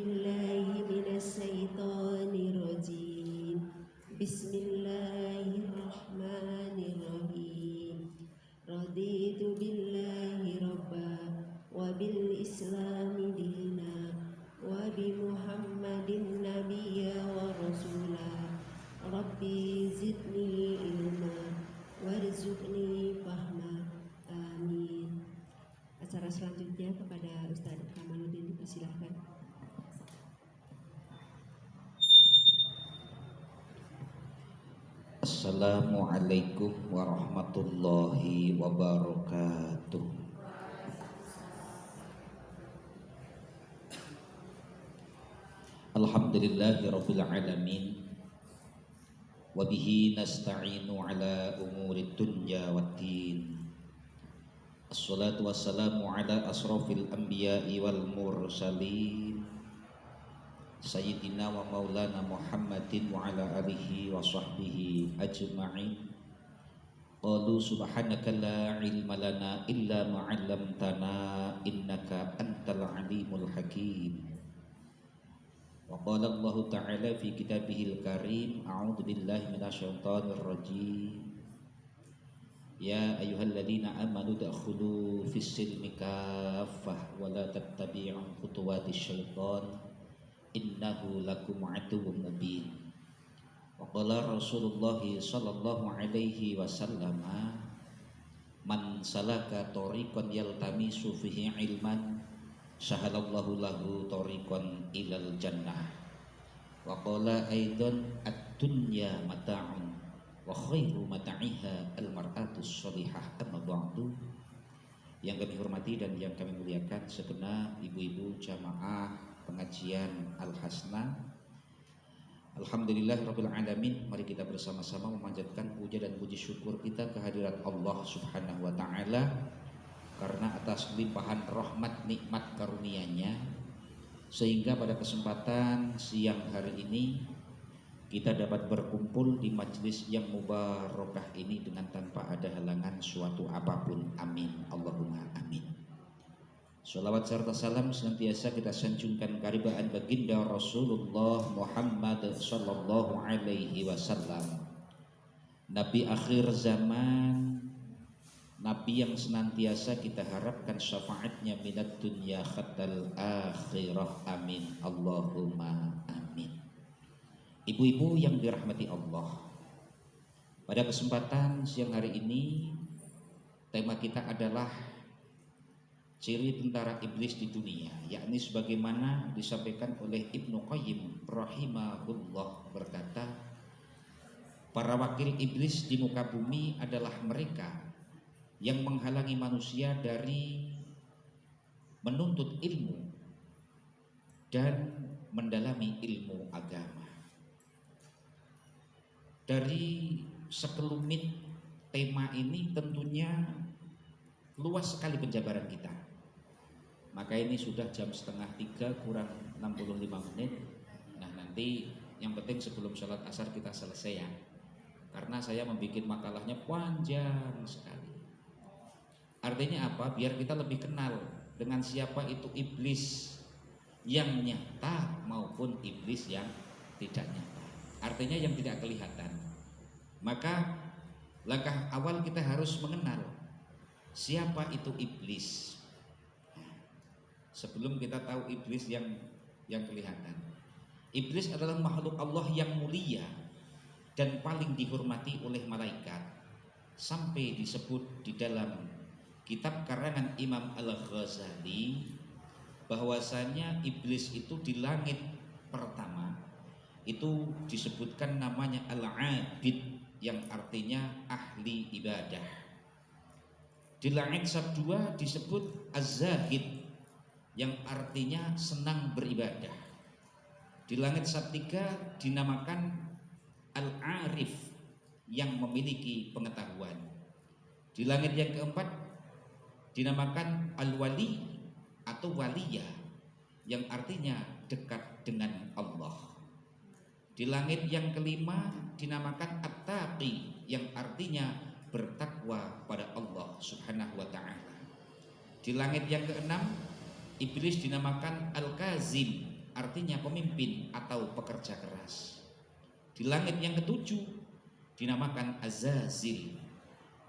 بالله من الشيطان الرجيم بسم الله الرحمن الرحيم رضيت بالله ربا وبالإسلام دينا وبمحمد نبيا ورسولا ربي زدني علما warzuqni fahma. Amin. Acara selanjutnya kepada Ustaz Kamaluddin dipersilahkan. Assalamualaikum warahmatullahi wabarakatuh. Alhamdulillahi rabbil alamin. Wa bihi nasta'inu ala umuri dunya waddin. Assalatu wassalamu ala asrafil anbiya'i wal mursalin Sayyidina wa maulana Muhammadin wa ala alihi wa sahbihi ajma'in. Qalu subhanaka la ilma lana illa ma 'allamtana innaka antal alimul hakim. Wa qala Allah ta'ala fi kitabihil karim a'udzu billahi minasyaitonir rajim. Ya ayyuhalladzina amanu dakhulu fis silmi kaffah wa la tattabi'u khutuwatis syaitan innahu lakum aduwwum mubin. Wa qala Rasulullah sallallahu alaihi wasallam man salaka tariqan yaltamisu fihi ilman sahalallahu lahu tariqan ilal jannah. Wa qala aidan ad-dunya mata'un wa khairu mata'iha al-mar'atus shalihah. Amma ba'du. Yang kami hormati dan yang kami muliakan segenap ibu-ibu jamaah pengajian Al-Hasna, alhamdulillahirabbil alamin. Mari kita bersama-sama memanjatkan puja dan puji syukur kita kehadirat Allah Subhanahu wa taala karena atas limpahan rahmat nikmat karunia-Nya sehingga pada kesempatan siang hari ini kita dapat berkumpul di majelis yang mubarakah ini dengan tanpa ada halangan suatu apapun. Amin Allahumma amin. Shalawat serta salam senantiasa kita sanjungkan karibaan baginda Rasulullah Muhammad sallallahu alaihi wasallam, Nabi akhir zaman, Nabi yang senantiasa kita harapkan syafaatnya minat dunya khatal akhirah. Amin Allahumma amin. Ibu-ibu yang dirahmati Allah, pada kesempatan siang hari ini tema kita adalah ciri tentara iblis di dunia, yakni sebagaimana disampaikan oleh Ibnu Qayyim rahimahullah berkata, para wakil iblis di muka bumi adalah mereka yang menghalangi manusia dari menuntut ilmu dan mendalami ilmu agama. Dari sekelumit tema ini tentunya luas sekali penjabaran kita. Maka ini sudah jam 2:30 kurang 65 menit. Nah nanti yang penting sebelum sholat asar kita selesai ya, karena saya membuat makalahnya panjang sekali. Artinya apa? Biar kita lebih kenal dengan siapa itu iblis yang nyata maupun iblis yang tidak nyata. Artinya yang tidak kelihatan. Maka langkah awal kita harus mengenal siapa itu iblis. Sebelum kita tahu iblis yang kelihatan. Iblis adalah makhluk Allah yang mulia dan paling dihormati oleh malaikat, sampai disebut di dalam kitab karangan Imam Al-Ghazali bahwasanya iblis itu di langit pertama itu disebutkan namanya Al-Abid yang artinya ahli ibadah. Di langit kedua disebut Az-Zahid yang artinya senang beribadah. Di langit ketiga dinamakan Al-Arif yang memiliki pengetahuan. Di langit yang keempat dinamakan Al-Wali atau Waliyah yang artinya dekat dengan Allah. Di langit yang kelima dinamakan At-Taqi yang artinya bertakwa pada Allah Subhanahu wa taala. Di langit yang keenam iblis dinamakan Al-Kazim artinya pemimpin atau pekerja keras. Di langit yang ketujuh dinamakan Azazil,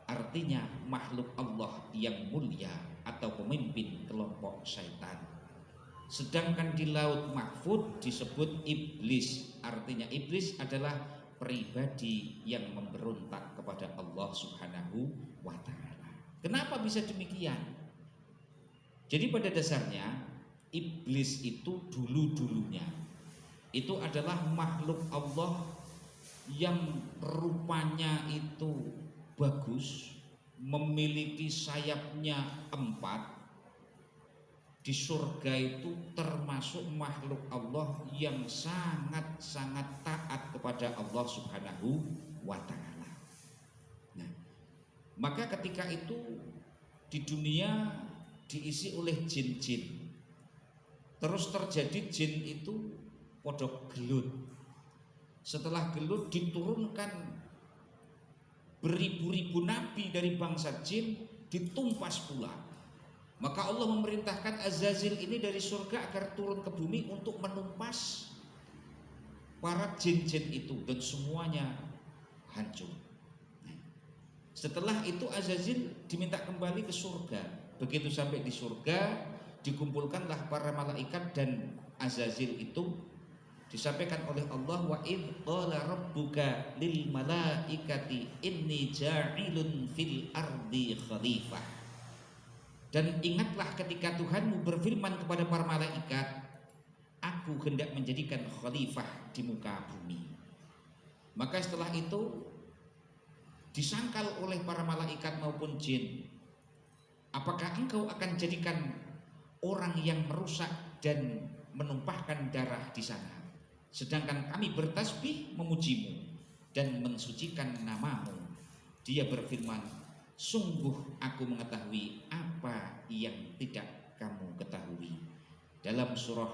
artinya makhluk Allah yang mulia atau pemimpin kelompok syaitan. Sedangkan di laut mahfud disebut iblis, artinya iblis adalah pribadi yang memberontak kepada Allah Subhanahu wa ta'ala. Kenapa bisa demikian? Jadi pada dasarnya iblis itu dulu-dulunya itu adalah makhluk Allah yang rupanya itu bagus, memiliki sayapnya 4. Di surga itu termasuk makhluk Allah yang sangat-sangat taat kepada Allah Subhanahu wa ta'ala. Nah, maka ketika itu di dunia diisi oleh jin-jin. Terus terjadi jin itu podok gelut. Setelah gelut diturunkan beribu-ribu nabi dari bangsa jin, ditumpas pula. Maka Allah memerintahkan Azazil ini dari surga agar turun ke bumi untuk menumpas para jin-jin itu dan semuanya hancur. Setelah itu Azazil diminta kembali ke surga. Begitu sampai di surga, dikumpulkanlah para malaikat dan Azazil itu disampaikan oleh Allah, wa idh qala rabbuka lil malaikati inni ja'ilun fil ardi khalifah. Dan ingatlah ketika Tuhanmu berfirman kepada para malaikat, aku hendak menjadikan khalifah di muka bumi. Maka setelah itu disangkal oleh para malaikat maupun jin, apakah engkau akan jadikan orang yang merusak dan menumpahkan darah di sana, sedangkan kami bertasbih memujimu dan mensucikan namamu? Dia berfirman, sungguh aku mengetahui apa yang tidak kamu ketahui. Dalam surah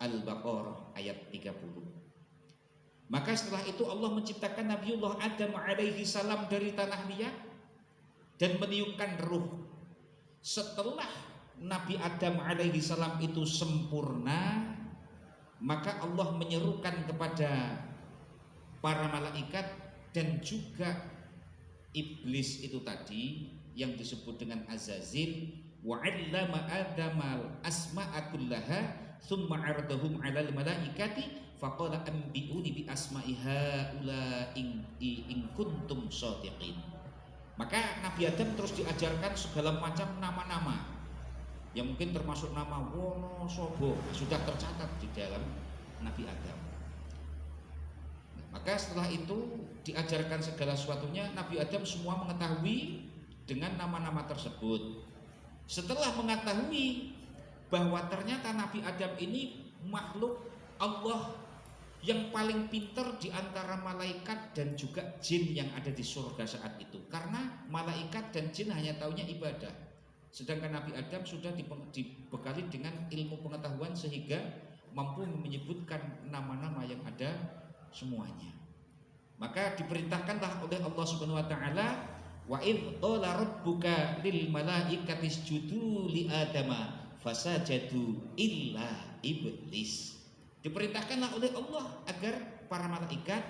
Al-Baqarah ayat 30. Maka setelah itu Allah menciptakan Nabiullah Adam alaihi salam dari tanah liat dan meniupkan ruh. Setelah Nabi Adam alaihi salam itu sempurna, maka Allah menyerukan kepada para malaikat dan juga iblis itu tadi yang disebut dengan Azazil, wa 'allama Adamal asma'a kullaha thumma 'aradahum 'alal malaikati faqala anbi'uni bi asma'i haula in kuntum shadiqin. Maka Nabi Adam terus diajarkan segala macam nama-nama yang mungkin termasuk nama Wonosobo, sudah tercatat di dalam Nabi Adam. Maka setelah itu diajarkan segala sesuatunya, Nabi Adam semua mengetahui dengan nama-nama tersebut. Setelah mengetahui bahwa ternyata Nabi Adam ini makhluk Allah yang paling pintar di antara malaikat dan juga jin yang ada di surga saat itu. Karena malaikat dan jin hanya taunya ibadah, sedangkan Nabi Adam sudah dibekali dengan ilmu pengetahuan sehingga mampu menyebutkan nama-nama yang ada semuanya. Maka diperintahkanlah oleh Allah Subhanahu wa taala, wa idh qala rabbuka lil malaikati isjudu li adama fasajadu illa iblis. Diperintahkanlah oleh Allah agar para malaikat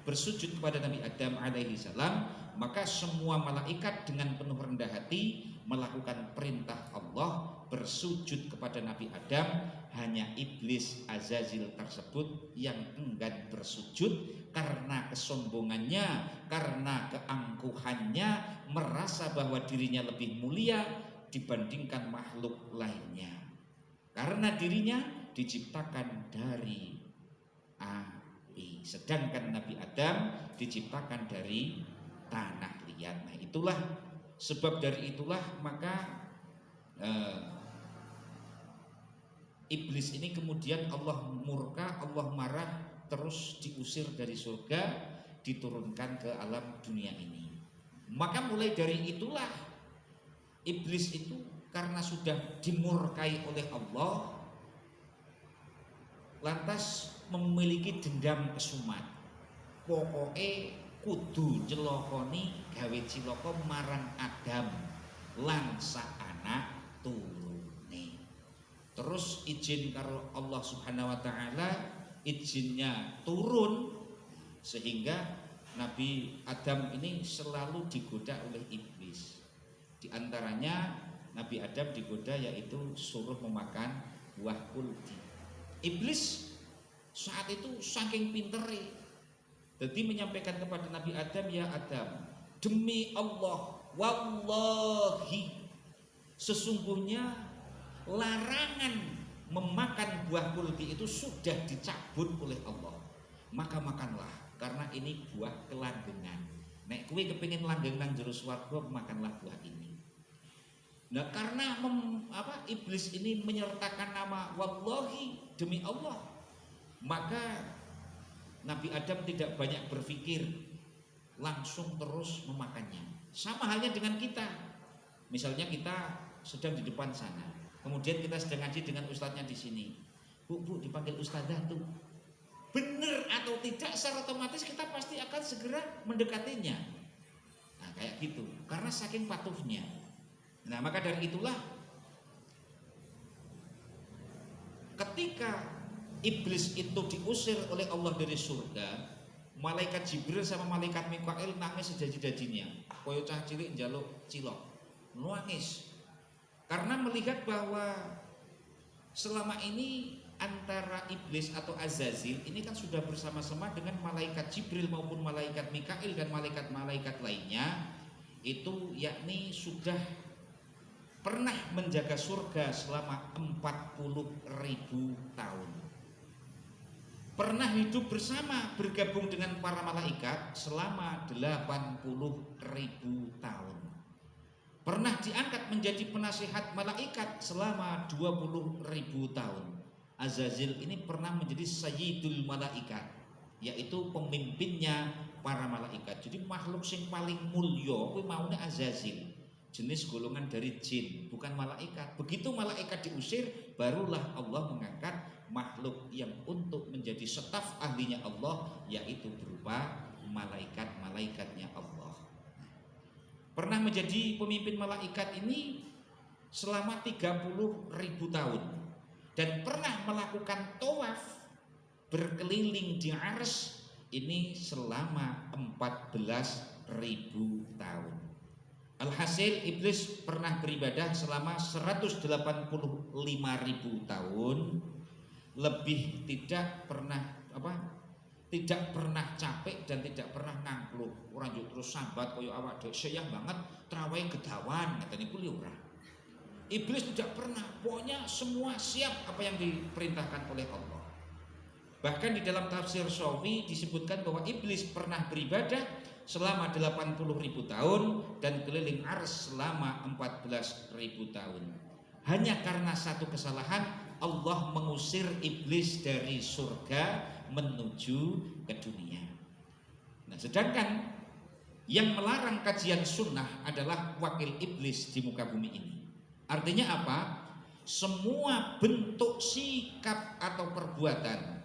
bersujud kepada Nabi Adam alaihi salam. Maka semua malaikat dengan penuh rendah hati melakukan perintah Allah bersujud kepada Nabi Adam. Hanya iblis Azazil tersebut yang enggan bersujud karena kesombongannya, karena keangkuhannya, merasa bahwa dirinya lebih mulia dibandingkan makhluk lainnya, karena dirinya diciptakan dari api, sedangkan Nabi Adam diciptakan dari tanah liat. Nah, itulah sebab dari itulah maka iblis ini kemudian Allah murka, Allah marah, terus diusir dari surga, diturunkan ke alam dunia ini. Maka mulai dari itulah iblis itu karena sudah dimurkai oleh Allah, lantas memiliki dendam kesumat. Pokoknya kudu celokoni gawe cilaka marang Adam lan sak anak turune. terus izin karo Allah Subhanahu wa taala, izinnya turun sehingga Nabi Adam ini selalu digoda oleh iblis. Di antaranya Nabi Adam digoda yaitu suruh memakan buah kuldi. Iblis saat itu saking pintere, jadi menyampaikan kepada Nabi Adam, ya Adam, demi Allah, wallahi, sesungguhnya larangan memakan buah kuldi itu sudah dicabut oleh Allah. Maka makanlah, karena ini buah kelanggengan. Nek kowe kepengin langgeng nang jero swarga, makanlah buah ini. Nah, karena iblis ini menyertakan nama wallahi, demi Allah, maka Nabi Adam tidak banyak berpikir, langsung terus memakannya. Sama halnya dengan kita. Misalnya kita sedang di depan sana, kemudian kita sedang ngaji dengan ustadznya di sini. Bu, dipanggil ustadzah tuh. Benar atau tidak, secara otomatis kita pasti akan segera mendekatinya. Nah, kayak gitu, karena saking patuhnya. Nah, maka dari itulah ketika iblis itu diusir oleh Allah dari surga, malaikat Jibril sama malaikat Mikail nangis sejaji-jajinya, koyo cah cilik njaluk cilok, nangis karena melihat bahwa selama ini antara iblis atau Azazil ini kan sudah bersama-sama dengan malaikat Jibril maupun malaikat Mikail dan malaikat-malaikat lainnya, itu yakni sudah pernah menjaga surga selama 40.000 tahun. Pernah hidup bersama bergabung dengan para malaikat selama 80.000 tahun. Pernah diangkat menjadi penasihat malaikat selama 20.000 tahun. Azazil ini pernah menjadi sayyidul malaikat, yaitu pemimpinnya para malaikat. Jadi makhluk sing paling mulya kuwi maune Azazil. Jenis golongan dari jin, bukan malaikat. Begitu malaikat diusir, barulah Allah mengangkat makhluk yang untuk menjadi staf ahlinya Allah, yaitu berupa malaikat-malaikatnya Allah. Pernah menjadi pemimpin malaikat ini selama 30.000 tahun, dan pernah melakukan tawaf berkeliling di Arsy ini selama 14.000 tahun. Alhasil iblis pernah beribadah selama 185.000 tahun, lebih tidak pernah capek dan tidak pernah ngangkluk. Ora njuk terus sambat kaya awak dhewe seyang banget trawe gedawan ngeten niku ora. Iblis tidak pernah, pokoknya semua siap apa yang diperintahkan oleh Allah. Bahkan di dalam tafsir Shawi disebutkan bahwa iblis pernah beribadah selama 80.000 tahun dan keliling Arsy selama 14.000 tahun. Hanya karena satu kesalahan, Allah mengusir iblis dari surga menuju ke dunia. Nah, sedangkan yang melarang kajian sunnah adalah wakil iblis di muka bumi ini. Artinya apa? Semua bentuk sikap atau perbuatan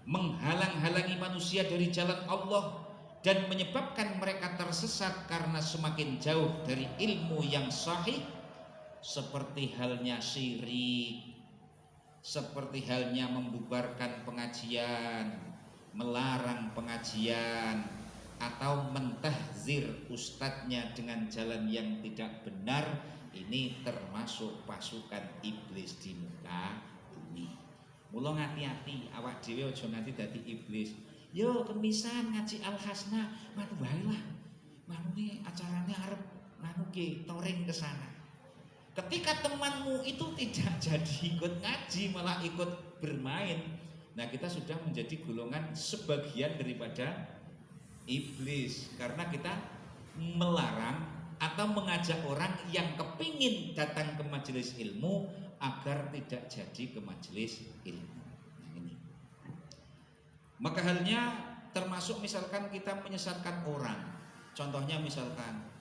menghalang-halangi manusia dari jalan Allah dan menyebabkan mereka tersesat karena semakin jauh dari ilmu yang sahih, seperti halnya syirik, seperti halnya membubarkan pengajian, melarang pengajian, atau mentahzir ustadznya dengan jalan yang tidak benar. Ini termasuk pasukan iblis di muka bumi. Mula ngati-ati awak dhewe aja nganti dadi iblis. Yo kemisan ngaji Al-Hasna, manu wae lah. Manune acarane arep nganu ki touring ke sana. Ketika temanmu itu tidak jadi ikut ngaji, malah ikut bermain, nah kita sudah menjadi golongan sebagian daripada iblis, karena kita melarang atau mengajak orang yang kepingin datang ke majelis ilmu agar tidak jadi ke majelis ilmu. Nah, ini. Maka halnya termasuk misalkan kita menyesatkan orang. Contohnya misalkan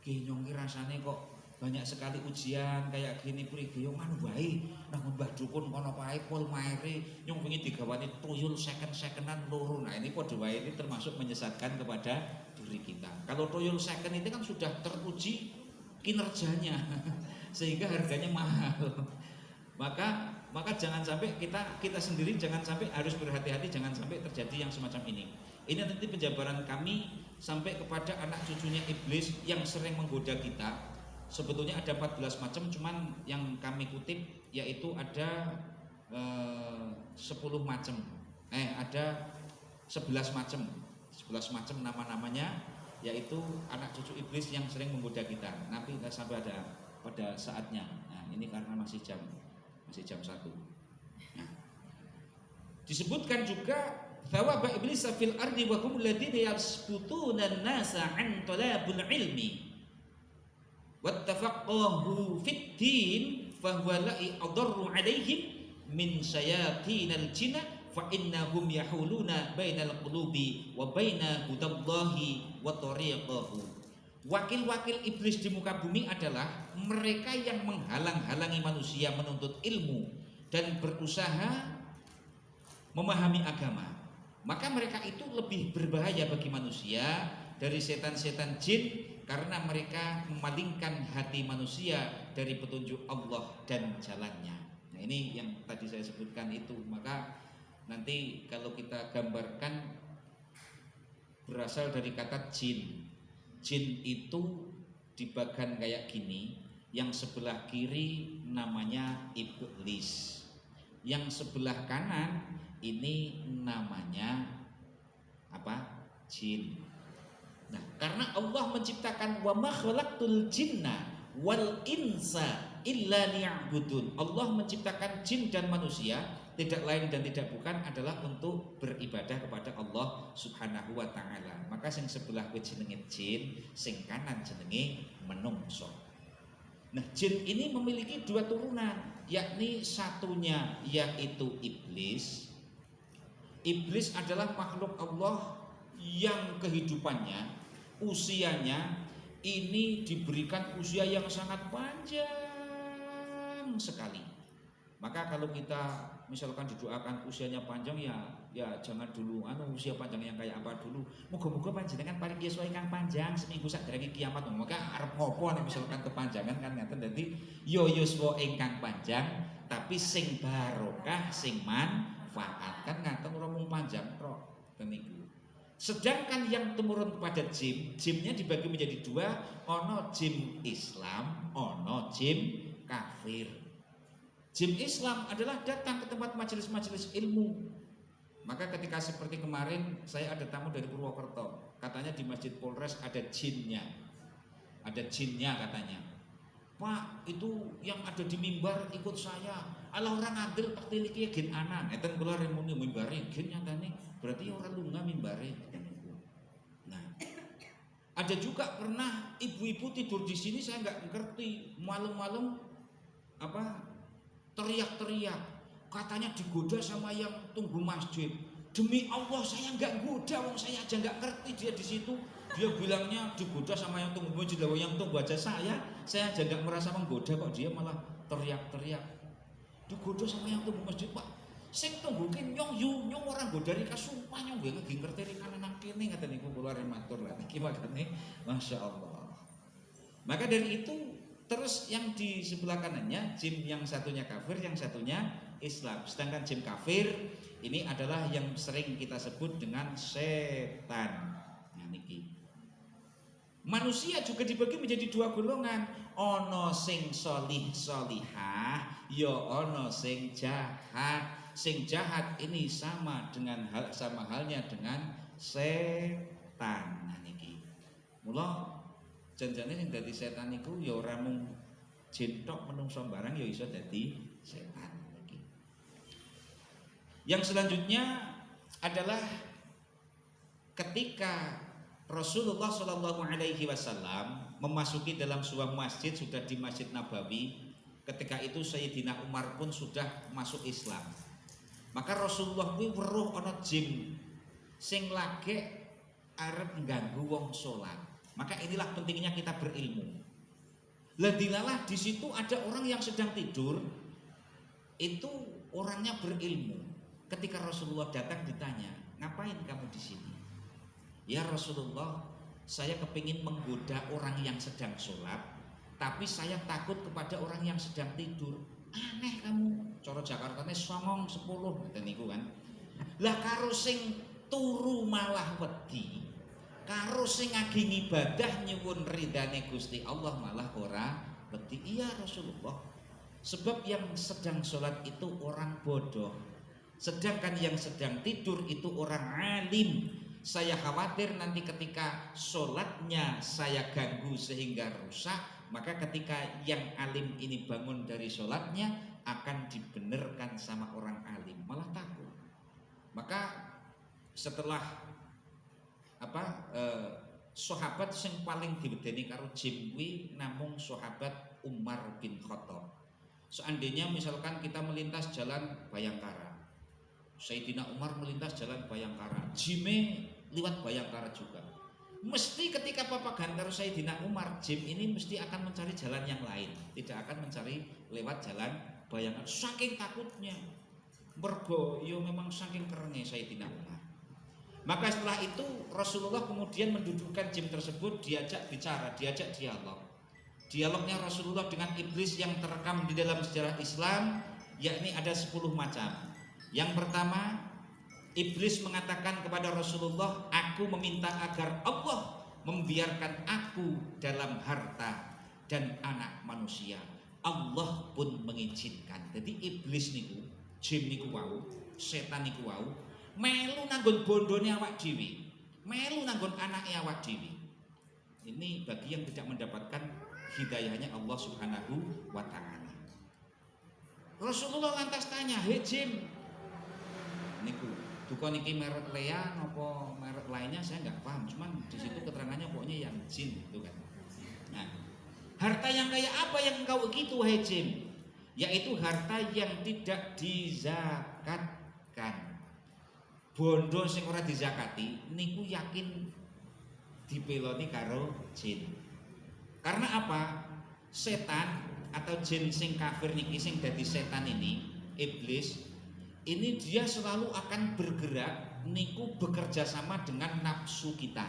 nyongki rasane kok banyak sekali ujian kayak gini priki yo manu wae nang Mbah Dukun kono pae pol maere nyong pengen digawani tuyul second-secondan loro. Nah, ini padha wae, ini termasuk menyesatkan kepada diri kita. Kalau tuyul second itu kan sudah teruji kinerjanya sehingga harganya mahal. Maka Maka jangan sampai kita sendiri jangan sampai harus berhati-hati, jangan sampai terjadi yang semacam ini. Ini nanti penjabaran kami sampai kepada anak cucunya iblis yang sering menggoda kita. Sebetulnya ada 14 macam, cuman yang kami kutip yaitu ada 10 macam. Ada 11 macam. 11 macam nama-namanya, yaitu anak cucu iblis yang sering menggoda kita. Nanti nggak sampai ada pada saatnya. Nah, ini karena masih jam 1. Nah, disebutkan juga thawaba iblis fil ardi wa hum alladziina yasbutuna an-nasa 'an talabul ilmi wattafaqahu fid din fa huwa la'i adarru 'alaihim min syayatinal jinna fa innahum yahuluna bainal qulubi wa baina hudallahi wa tariqahu. Wakil-wakil iblis di muka bumi adalah mereka yang menghalang-halangi manusia menuntut ilmu dan berusaha memahami agama. Maka mereka itu lebih berbahaya bagi manusia dari setan-setan jin, karena mereka memalingkan hati manusia dari petunjuk Allah dan jalannya. Nah, ini yang tadi saya sebutkan itu. Maka nanti kalau kita gambarkan berasal dari kata jin. Jin itu dibagan kayak gini, yang sebelah kiri namanya iblis, yang sebelah kanan ini namanya apa? Jin. Nah, karena Allah menciptakan wa ma khalaqtul jinna wal insa illa liya'budun. Allah menciptakan jin dan manusia tidak lain dan tidak bukan adalah untuk beribadah kepada Allah Subhanahu wa taala. Maka sing sebelah kuwi jenenge jin, sing kanan jenenge menungso. Nah, jin ini memiliki 2 turunan, yakni satunya yaitu iblis. Iblis adalah makhluk Allah yang kehidupannya, usianya ini diberikan usia yang sangat panjang sekali. Maka kalau kita misalkan didoakan usianya panjang, ya jangan dulu usia panjang yang kayak apa dulu. Moga-moga panjenengan paling yuswa ingkang panjang seminggu sakderenge kiamat. Maka arep ngopo nek misalkan kepanjangan kan ngaten. Dadi yo yuswa ingkang panjang tapi sing barokah, sing manfaat. Kan ngaten ora mung panjang tok niku. Sedangkan yang temurun kepada jimnya dibagi menjadi 2, ono jim Islam, ono jim kafir. Jin Islam adalah datang ke tempat majelis-majelis ilmu. Maka ketika seperti kemarin saya ada tamu dari Purwokerto, katanya di Masjid Polres ada jinnya. Ada jinnya katanya. Pak, itu yang ada di mimbar ikut saya. Alah orang ngadil tak tiliki gen anan. Eten kula remuni mimbare gen nyatane. Berarti orang lunga mimbare. Nah, ada juga pernah ibu-ibu tidur di sini, saya nggak ngerti, malam-malam teriak-teriak, katanya digoda sama yang tunggu masjid. Demi Allah saya nggak goda, wong saya aja nggak ngerti dia di situ. Dia bilangnya digoda sama yang tunggu masjid, yang tunggu aja saya aja nggak merasa menggoda, kok dia malah teriak-teriak. Digoda sama yang tunggu masjid, Pak. Sing tunggu ki nyong orang godari kasumpah nyong nggih ngerti ri kanan kene ngaten niku kula rematur lah niki makane masyaallah. Maka dari itu terus yang di sebelah kanannya jin yang satunya kafir, yang satunya Islam. Sedangkan jin kafir ini adalah yang sering kita sebut dengan setan. Nah niki. Manusia juga dibagi menjadi 2 golongan. Ono sing solih solihah, yo ono sing jahat. Sing jahat ini sama halnya dengan setan. Nah niki. Mula janjane sing dadi setan niku ya ora mung jin tok, menungso barang ya iso dadi setan iki. Yang selanjutnya adalah ketika Rasulullah Shallallahu Alaihi Wasallam memasuki dalam sebuah masjid, sudah di Masjid Nabawi. Ketika itu Sayyidina Umar pun sudah masuk Islam. Maka Rasulullah kuwi weruh ana jin sing lagi arep ngganggu wong salat. Maka inilah pentingnya kita berilmu. Ladilalah di situ ada orang yang sedang tidur, itu orangnya berilmu. Ketika Rasulullah datang ditanya, ngapain kamu di sini? Ya Rasulullah, saya kepingin menggoda orang yang sedang sholat, tapi saya takut kepada orang yang sedang tidur. Aneh kamu, cara Jakartane songong 10 ngoten niku kan. Lah karo sing turu malah wedi, karo sing ngagi ibadah nyuwun ridane Gusti Allah malah ora wedi. Iya Rasulullah. Sebab yang sedang sholat itu orang bodoh, sedangkan yang sedang tidur itu orang alim. Saya khawatir nanti ketika sholatnya saya ganggu sehingga rusak, maka ketika yang alim ini bangun dari sholatnya akan dibenarkan sama orang alim, malah takut. Maka setelah sahabat sing paling diwedeni karo jin kuwi namung sahabat Umar bin Khattab. Seandainya misalkan kita melintas jalan Bayangkara, Sayyidina Umar melintas jalan Bayangkara, jime liwat Bayangkara juga, mesti ketika papagan karo Sayyidina Umar, jim ini mesti akan mencari jalan yang lain, tidak akan mencari lewat jalan Bayangkara, saking takutnya. Mergo yo memang saking kerenge Sayyidina Umar. Maka setelah itu Rasulullah kemudian mendudukkan jin tersebut, diajak bicara, diajak dialog. Dialognya Rasulullah dengan iblis yang terekam di dalam sejarah Islam, yakni ada 10 macam. Yang pertama, iblis mengatakan kepada Rasulullah, aku meminta agar Allah membiarkan aku dalam harta dan anak manusia. Allah pun mengizinkan. Jadi iblis niku, jin niku wau, setan niku wau, melu nanggon bondone awak dhewe, melu nanggon anake awak dhewe. Ini bagi yang tidak mendapatkan hidayahnya Allah Subhanahu wa taala. Rasulullah lantas tanya, "Hei jin, niku duka niki merek Lea apa merek lainnya saya nggak paham, cuman di situ keterangannya pokoknya yang jin itu kan. Nah, harta yang kayak apa yang engkau gitu wahai jin? Yaitu harta yang tidak dizakatkan. Bondo sing ora dizakati niku yakin dipeloni karo jin. Karena apa? Setan atau jin sing kafir niki sing dadi setan ini, iblis ini dia selalu akan bergerak niku bekerja sama dengan nafsu kita.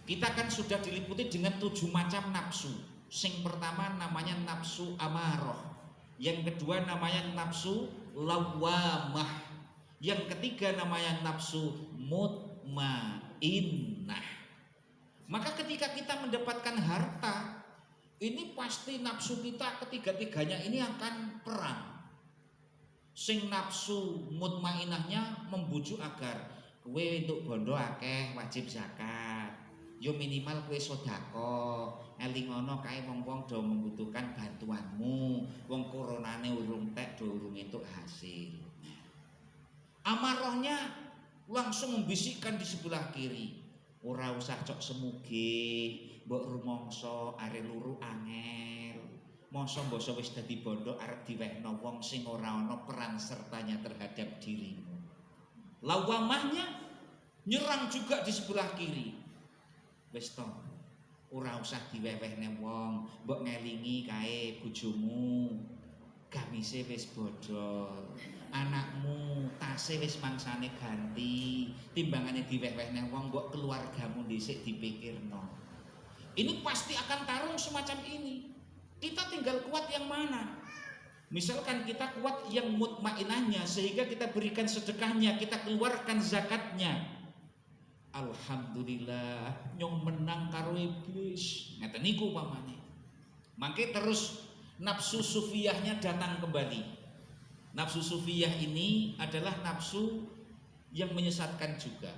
Kita kan sudah diliputi dengan 7 macam nafsu. Sing pertama namanya nafsu amarah, yang kedua namanya nafsu lawamah, yang ketiga namanya nafsu mutmainnah. Maka ketika kita mendapatkan harta, ini pasti nafsu kita ketiga-tiganya ini akan perang. Sing nafsu mutmainnahnya membujuk agar kowe entuk bondo akeh wajib zakat, yo minimal kowe sedekah, elingono kae wong-wong do membutuhkan bantuanmu, wong koronane urung tek do urung entuk hasil. Amarahnya langsung membisikkan di sebelah kiri, ora usah cok semuge, mbok rumangsa are luru angel. Masa mbasa wis dadi bondo arep diwehno wong sing ora ana peran sertanya terhadap dirimu. Lawamahnya nyerang juga di sebelah kiri. Wis to, ora usah diwewehne wong, mbok ngelingi kae bojomu. Gamise wis bodol. Anakmu tase wis mangsane ganti. Timbangane diwewehne wong mbok keluargamu dhisik dipikirno. Ini pasti akan tarung semacam ini. Kita tinggal kuat yang mana? Misalkan kita kuat yang mutmainnahnya, sehingga kita berikan sedekahnya, kita keluarkan zakatnya. Alhamdulillah, nyong menang karo iblis. Ngeten niku pamane. Mangke terus nafsu sufiyahnya datang kembali. Nafsu sufiyah ini adalah nafsu yang menyesatkan juga.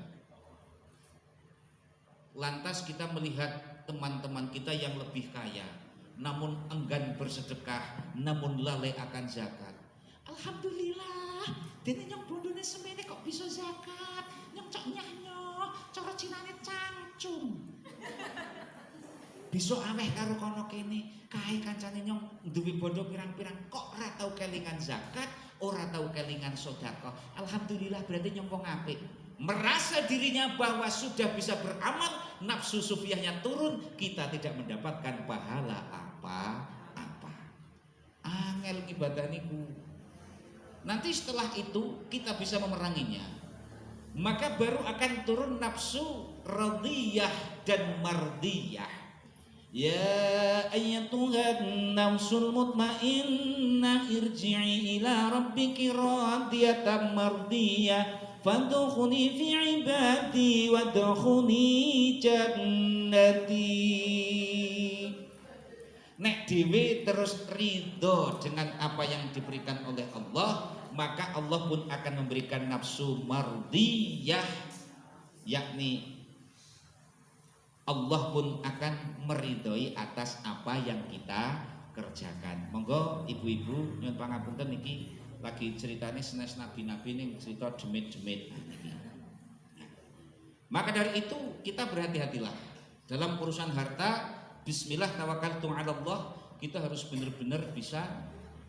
Lantas kita melihat teman-teman kita yang lebih kaya, namun enggan bersedekah, namun lalai akan zakat. Alhamdulillah, dene nyong bondone semene kok bisa zakat. Nyong cok nyah cara cinane cangcung. Bisa aweh karo kono kene, kae kancane nyong duwe bondo pirang-pirang kok ora tau kelingan zakat, ora tau kelingan sedekah. Alhamdulillah berarti nyong wong apik. Merasa dirinya bahwa sudah bisa beramal, nafsu sufiyahnya turun, kita tidak mendapatkan pahala apa-apa. Angel ibadah niku. Nanti setelah itu kita bisa memeranginya, maka baru akan turun nafsu radiyah dan mardiyah. Ya ayyatuhan nafsul mutmainnah irji'i ila rabbiki radiyatan mardiyah fadkhuli fi ibadi wadkhuli jannati. Nek dhewe terus ridho dengan apa yang diberikan oleh Allah, maka Allah pun akan memberikan nafsu mardiyah, yakni Allah pun akan meridhoi atas apa yang kita kerjakan. Monggo ibu-ibu nyuwun pangapunten niki lagi ceritane senes nabi-nabi ning cerita demit-demit. Maka dari itu kita berhati-hatilah dalam urusan harta. Bismillah tawakkaltu 'ala Allah. Kita harus benar-benar bisa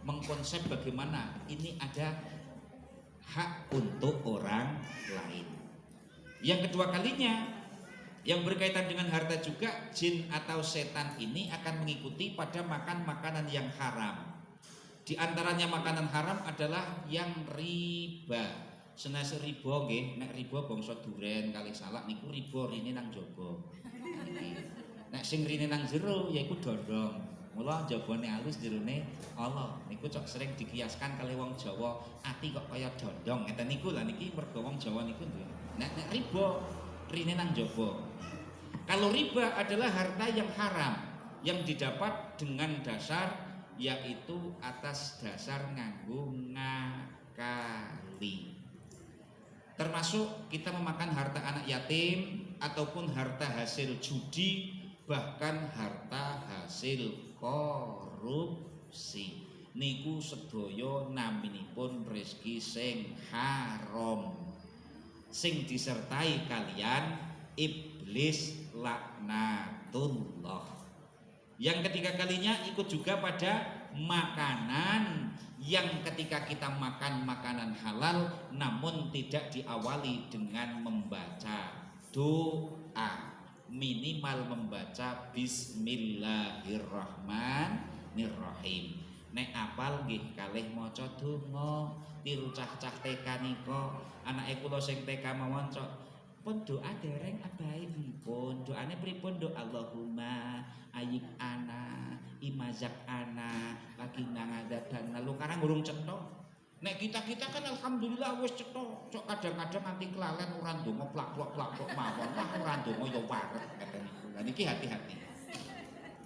mengkonsep bagaimana ini ada hak untuk orang lain. Yang kedua kalinya, yang berkaitan dengan harta juga, jin atau setan ini akan mengikuti pada makan makanan yang haram. Di antaranya makanan haram adalah yang riba. Senes riba nggih, nek riba bangsa duren kali salak niku riba rine nang jaba. Nek sing rine nang jero yaiku dondong. Mula jabane alus jerone Allah. Niku cok sering dikiaskan kali wong Jawa, ati kok kaya dondong. Ngeten niku lah niki mergo wong Jawa niku nek riba rine nang jaba. Kalau riba adalah harta yang haram yang didapat dengan dasar yaitu atas dasar nganggo ngakali. Termasuk kita memakan harta anak yatim ataupun harta hasil judi, bahkan harta hasil korupsi. Niku sedaya naminipun rezeki sing haram, sing disertai kalian iblis laknatullah. Yang ketiga kalinya ikut juga pada makanan yang ketika kita makan makanan halal namun tidak diawali dengan membaca doa, minimal membaca bismillahirrahmanirrahim. Nek apal nggih kalih maca donga tiru cah-cah TK nika, anake kula sing TK mawon pun doa dereng abai pun doane pripun do Allahumma ayik ana imazak ana lagi nangadatan lalu karang urung cetok. Nek kita kan alhamdulillah wis cetok. Cok kadang-kadang nanti kelalen ora ndonga plak-plok mawon wah ora ndonga ya waret kata niku. Lah niki hati-hati.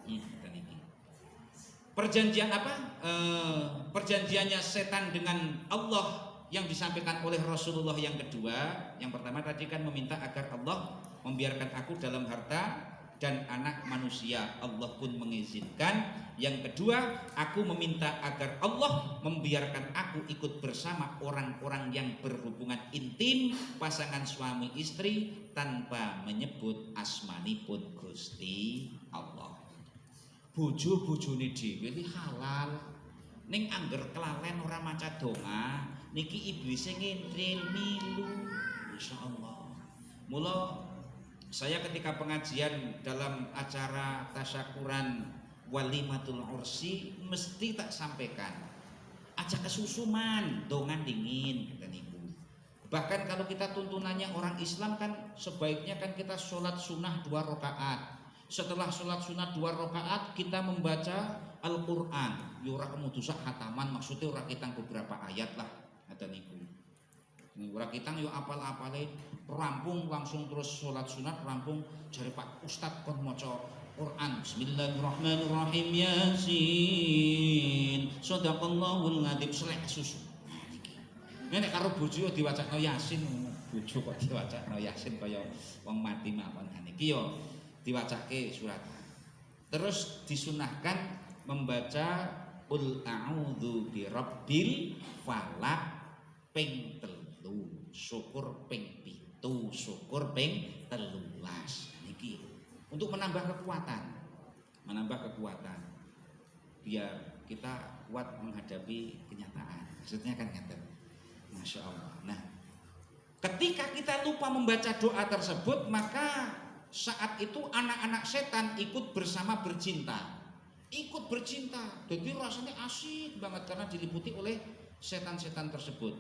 Kata niki. Perjanjian apa? Perjanjiannya setan dengan Allah yang disampaikan oleh Rasulullah yang kedua. Yang pertama tadi kan meminta agar Allah membiarkan aku dalam harta dan anak manusia, Allah pun mengizinkan. Yang kedua, aku meminta agar Allah membiarkan aku ikut bersama orang-orang yang berhubungan intim, pasangan suami istri tanpa menyebut asmanipun Gusti Allah. Bojo-bojone dhewe iki halal, ning angger kelalen ora maca donga niki iblise ngintril milu insyaallah. Mula saya ketika pengajian dalam acara tasyakuran walimatul ursi mesti tak sampaikan aja kesusuman dongan dingin kata niku. Bahkan kalau kita tuntunannya orang Islam kan sebaiknya kan kita sholat sunnah 2 rakaat. Setelah sholat sunnah 2 rakaat kita membaca Al-Quran. Ya ora kemudusak hataman, maksudnya ora kitang beberapa ayat lah kata niku. Ini ora kitang yo apal-apale rampung langsung terus sholat sunat rampung jare Pak Ustad kon maca Quran. Bismillahirrahmanirrahim. Yasin. Shadaqallahul ngadzim selek susu. Nek karo bojo diwacakno Yasin, bojo kok diwacakno Yasin kaya wong mati mawon. Niki yo diwacake surat. Terus disunahkan membaca Qul a'udzu birabbil falaq ping 3, syukur ping 7, syukur ping 13. Niki untuk menambah kekuatan biar kita kuat menghadapi kenyataan. Maksudnya kan ngeten. Masya Allah. Nah, ketika kita lupa membaca doa tersebut, maka saat itu anak-anak setan ikut bersama bercinta. Jadi rasanya asik banget karena diliputi oleh setan-setan tersebut.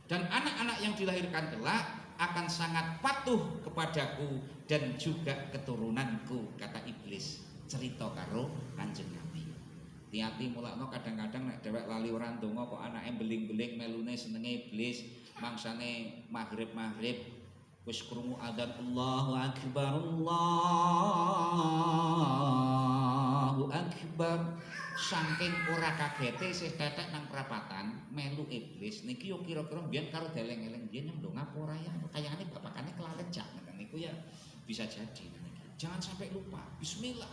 Dan anak-anak yang dilahirkan kelak akan sangat patuh kepadaku dan juga keturunanku, kata iblis. cerita karo Kanjeng Nabi. Hati-hati mulakno kadang-kadang nek dhewek lali ora ndonga kok anake beling-beling melune senenge iblis, mangsane maghrib wis krungu adzan Allahu akbar. Saking ora kagete isih tetek nang perapatan melu iblis niki yo kira-kira mbiyen karo deleng-eleng mbiyen nyem ndonga apa ora ya kayane bapakane kelalen jak niku ya bisa jadi. Jangan sampai lupa. Bismillah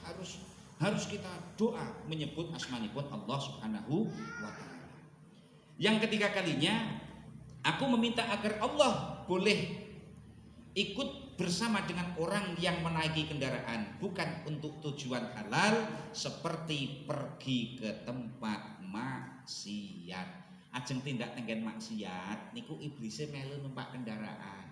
harus kita doa menyebut asmanipun Allah Subhanahu wa taala. Yang ketiga kalinya aku meminta agar Allah boleh ikut bersama dengan orang yang menaiki kendaraan bukan untuk tujuan halal seperti pergi ke tempat maksiat. Ajeng tindak tenggen maksiat niku iblise melu numpak kendaraan.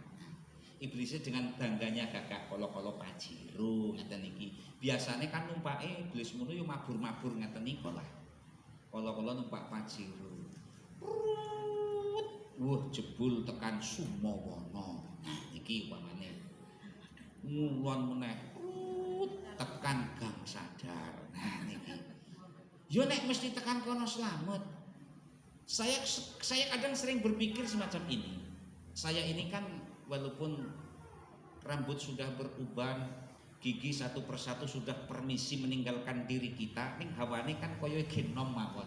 Iblise dengan bangganya gagak kolo-kolo pajero ngeten iki. Biasane kan numpake iblis ngono yo mabur-mabur ngeten niku lah. Kolo-kolo numpak pajero. Jebul tekan Sumawana. Nah iki umpamane. Ngulon meneh tekan Gang Sadar. Nah niki. Yo nek mesti tekan kono slamet. Saya kadang sering berpikir semacam ini. Saya ini kan walaupun rambut sudah beruban, gigi satu persatu sudah permisi meninggalkan diri kita, ning hawane kan koyo genom mawon.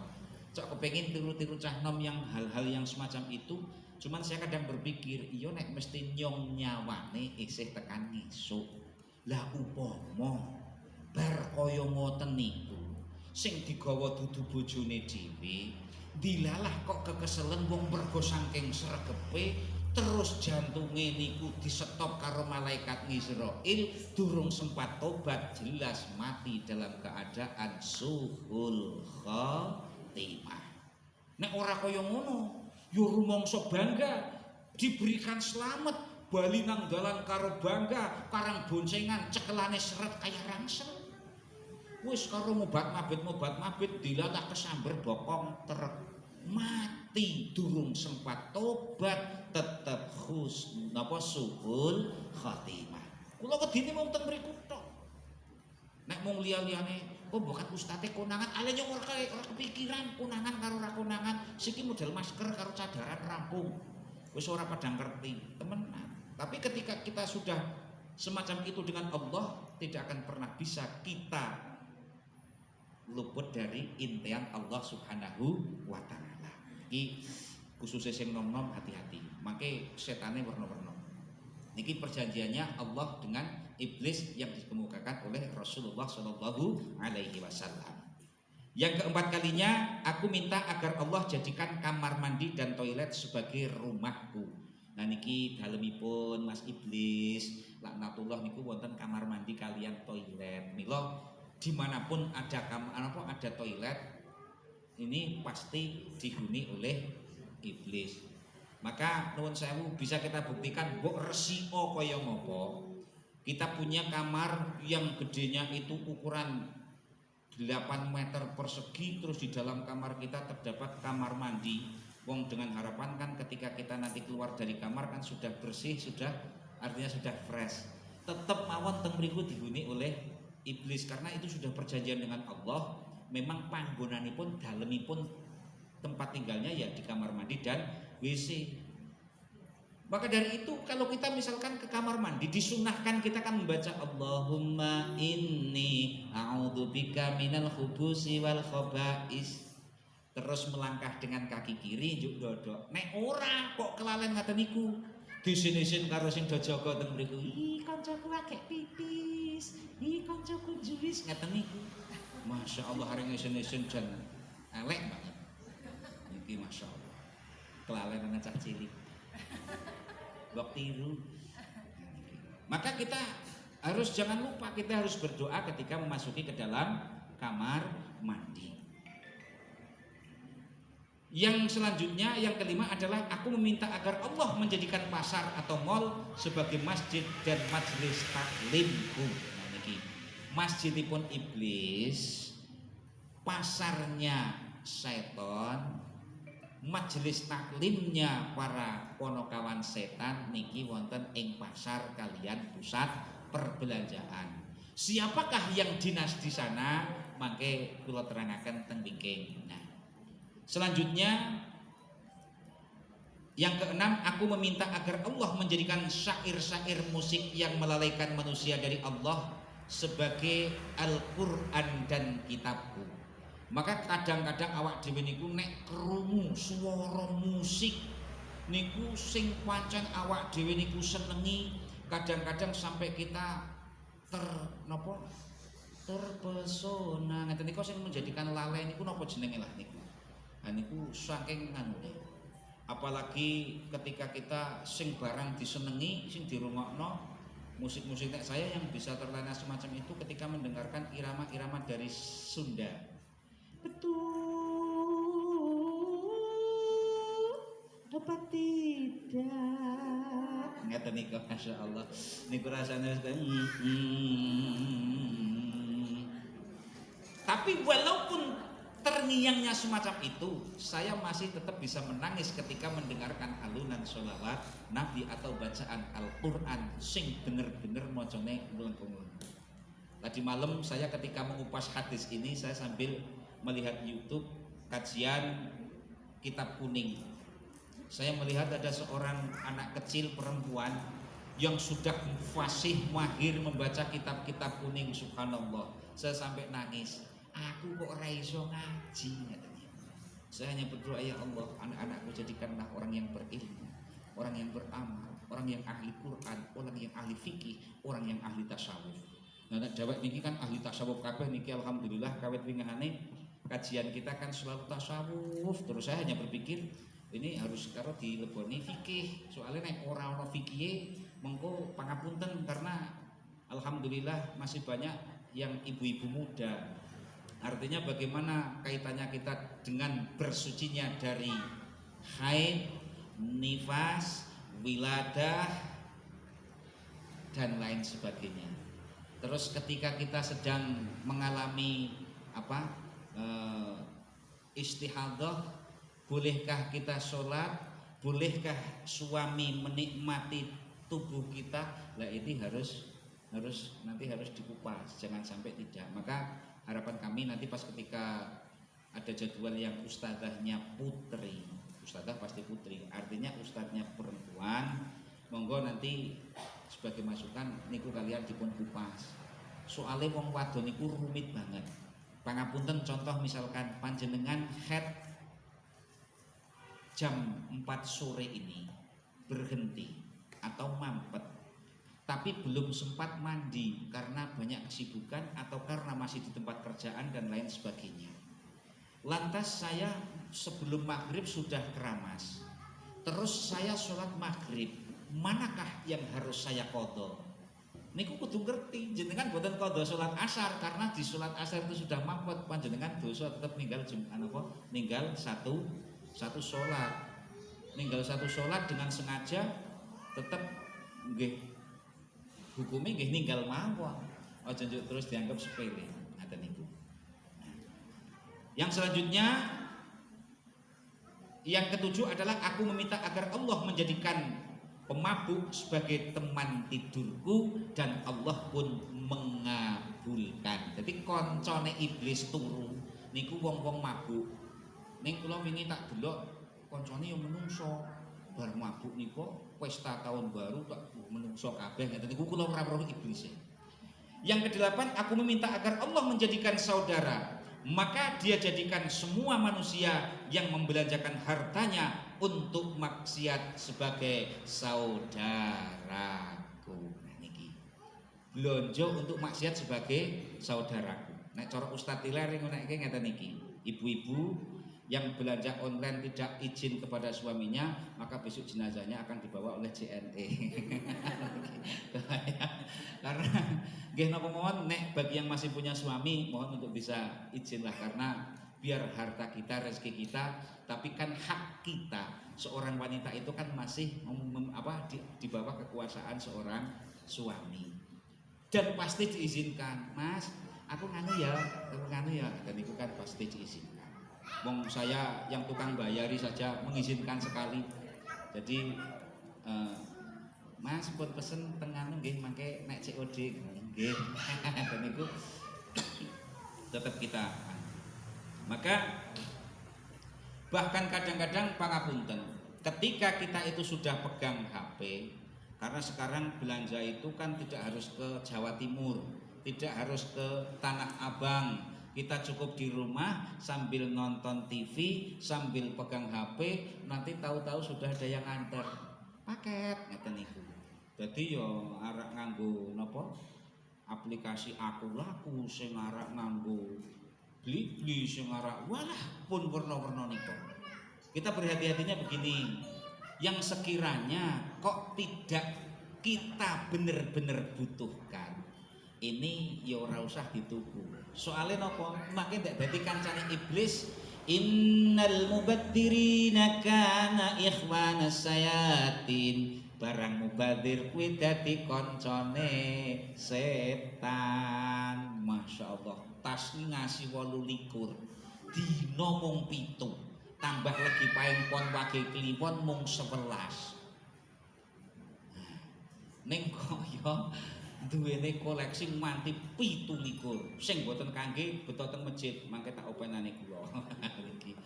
Cok kepengin tiru-tiru cah nom yang hal-hal yang semacam itu. Cuman saya kadang berpikir, iya nek mesti nyong nyawane isih tekan ngisuk. Lah upama bar kaya ngoten niku sing digawa dudu bojone dhewe, dilalah kok kekeselen wong mergo saking sregepe terus jantunge niku disetop karo malaikat Israil, durung sempat tobat jelas mati dalam keadaan suhul khotimah. Nek ora kaya ngono yo rumangsa bangga diberikan selamat bali nang dalan karo bangga karang boncengan cekelane seret kaya rangsel wis karo mobat mabit dilalah kesamber bokong truk mati durung sempat tobat tetep suhul khatimah. Kula kedine mung teng mriku tok. Nek mung liya-liyane bukan ustate konangan ale yo ora kepikiran konangan karo ora konangan siki model masker karo cadaran rampung wis ora padang ngerti temenan. Tapi ketika kita sudah semacam itu dengan Allah tidak akan pernah bisa kita luput dari intian Allah Subhanahu wa taala. Iki khususnya sing nom-nom hati-hati. Mangke setane warna-warna. Niki perjanjiannya Allah dengan iblis yang dikemukakan oleh Rasulullah Shallallahu Alaihi Wasallam. Yang keempat kalinya, aku minta agar Allah jadikan kamar mandi dan toilet sebagai rumahku. Nah niki dalemipun Mas Iblis, laknatullah niku wonten kamar mandi kalian toilet. Mila dimanapun ada ada toilet, ini pasti dihuni oleh iblis. Maka nuwun sewu bisa kita buktikan mbok resiko kaya ngopo. Kita punya kamar yang gedenya itu ukuran 8 meter persegi, terus di dalam kamar kita terdapat kamar mandi. Wong dengan harapan kan ketika kita nanti keluar dari kamar kan sudah bersih, artinya sudah fresh. Tetap mawon teng mriku dihuni oleh iblis karena itu sudah perjanjian dengan Allah. Memang panggonanipun dalemipun tempat tinggalnya ya di kamar mandi dan WC. Maka dari itu kalau kita misalkan ke kamar mandi disunahkan kita kan membaca Allahumma inni a'udzubika minal khubusi wal khaba'is. Terus melangkah dengan kaki kiri njuk dodok. Nek ora kok kelalen ngaten niku. Disin-isin karo sing do jaga teng mriku. Ih kancaku akeh pipis. Ih kancaku juwis ngaten niku. Masya Allah hari isin-isin jan elek banget. Niki Masya Allah. Kelalen anak cak cilik. Bok tiru. Maka kita harus jangan lupa kita harus berdoa ketika memasuki ke dalam kamar mandi. Yang selanjutnya yang kelima adalah aku meminta agar Allah menjadikan pasar atau mal sebagai masjid dan majelis taklimku. Nah niki masjidipun iblis, pasarnya setan, majelis taklimnya para ponokawan setan niki wonten ing pasar kalian pusat perbelanjaan. Siapakah yang dinas di sana? Mangke kula terangaken teng wingking. Nah, selanjutnya yang keenam, aku meminta agar Allah menjadikan syair-syair musik yang melalaikan manusia dari Allah sebagai Al-Quran dan kitabku. Maka kadang-kadang awak dhewe niku nek krungu swara musik niku sing pancen awak dhewe niku senengi, kadang-kadang sampai kita terpesona ngeten niku sing menjadikan lalai niku napa jenenge lah niku. Ha niku saking anune. Apalagi ketika kita sing barang disenengi, sing dirungokno, musik-musik nek saya yang bisa terlena semacam itu ketika mendengarkan irama-irama dari Sunda. Betul apa tidak? Ngeten niku masyaallah. Niku rasane Tapi walaupun terngiangnya semacam itu, saya masih tetap bisa menangis ketika mendengarkan alunan sholawat Nabi atau bacaan Al-Quran sing bener-bener mocone melengkung-melengkung. Tadi malam saya ketika mengupas hadis ini, saya sambil melihat YouTube kajian kitab kuning. Saya melihat ada seorang anak kecil perempuan yang sudah fasih mahir membaca kitab-kitab kuning, subhanallah. Saya sampai nangis. Aku kok ora iso ngaji katanya. Saya hanya berdoa, ya Allah, anak-anakku jadikanlah orang yang berilmu, orang yang beramal, orang yang ahli Quran, orang yang ahli fikih, orang yang ahli tasawuf. Nah, jawab niki kan ahli tasawuf kabeh niki alhamdulillah kawit wingahane kajian kita kan selalu tasawuf. Terus saya hanya berpikir ini harus karo dileboni fikih. Soalnya nek ora ana fikihe mengko pangapunten karena alhamdulillah masih banyak yang ibu-ibu muda. Artinya bagaimana kaitannya kita dengan bersucinya dari haid, nifas, wiladah dan lain sebagainya. Terus ketika kita sedang mengalami istihadah, bolehkah kita sholat? Bolehkah suami menikmati tubuh kita? Lah ini harus nanti harus dikupas, jangan sampai tidak. Maka harapan kami nanti pas ketika ada jadwal yang ustadzahnya putri, ustadzah pasti putri, artinya ustadznya perempuan, monggo nanti sebagai masukan niku kalian dipun kupas. Soalnya wong wadon niku rumit banget. Pangapunten contoh misalkan panjenengan head jam 4 sore ini berhenti atau mampet, tapi belum sempat mandi karena banyak kesibukan atau karena masih di tempat kerjaan dan lain sebagainya. Lantas saya sebelum maghrib sudah keramas, terus saya sholat maghrib, manakah yang harus saya qadha? Niku kudu ngerti, jenengan boten qadha sholat asar karena di sholat asar itu sudah mampet, panjenengan dosa tetap ninggal ninggal satu sholat, ninggal satu sholat dengan sengaja tetap nggih hukumnya nggih ninggal mawon. Aja terus dianggap sepele. Ngaten niku. Yang selanjutnya yang ketujuh adalah aku meminta agar Allah menjadikan pemabuk sebagai teman tidurku dan Allah pun mengabulkan. Jadi koncone iblis turu niku wong-wong mabuk. Ning kula wingi tak delok koncone yo menungso. Bar mabuk niku pesta tahun baru tak menungso kabeh ngeten niku kula ora weruh iblis. Yang kedelapan, aku meminta agar Allah menjadikan saudara, maka dia jadikan semua manusia yang membelanjakan hartanya untuk maksiat sebagai saudaraku. Nah niki blonjo untuk maksiat sebagai saudaraku. Nek cara Ustaz Tiler ngonekke ngeten niki, ibu-ibu yang belanja online tidak izin kepada suaminya, maka besok jenazahnya akan dibawa oleh JNE. Karena nggih napa mawon nek bagi yang masih punya suami mohon untuk bisa izinlah, karena biar harta kita, rezeki kita, tapi kan hak kita. Seorang wanita itu kan masih di bawah kekuasaan seorang suami. Dan pasti diizinkan, Mas, aku nganu ya, dan itu kan pasti diizinkan. Wong saya yang tukang bayari saja mengizinkan sekali. Jadi Mas pun pesen tengah nggih mangke nek COD nggih. Dan niku tetap kita. Maka bahkan kadang-kadang pangapunten ketika kita itu sudah pegang HP, karena sekarang belanja itu kan tidak harus ke Jawa Timur, tidak harus ke Tanah Abang, kita cukup di rumah sambil nonton TV, sambil pegang HP, nanti tahu-tahu sudah ada yang antar paket ngeten niku. Dadi yo arek nganggo napa? Aplikasi Aku Laku, sing arek nganggo Bli-bli, sing arek walah pun warna-warna niku. Kita berhati-hatinya begini, yang sekiranya kok tidak kita benar-benar butuhkan, ini ya ora usah dituku. Soalnya napa? Makin ndak dadi kancane iblis. Innal mubadzirina kana ikhwanas sayatin. Barang mubadir kuwi dadi koncone setan. Masyaallah, tas ngasih 28. Dina mung 7. Tambah lagi paing pon wage kliwon mung 11. Ning kok ya duwene koleksi nganti 27 sing boten kangge beto teng masjid, mangke tak openane kula. Iki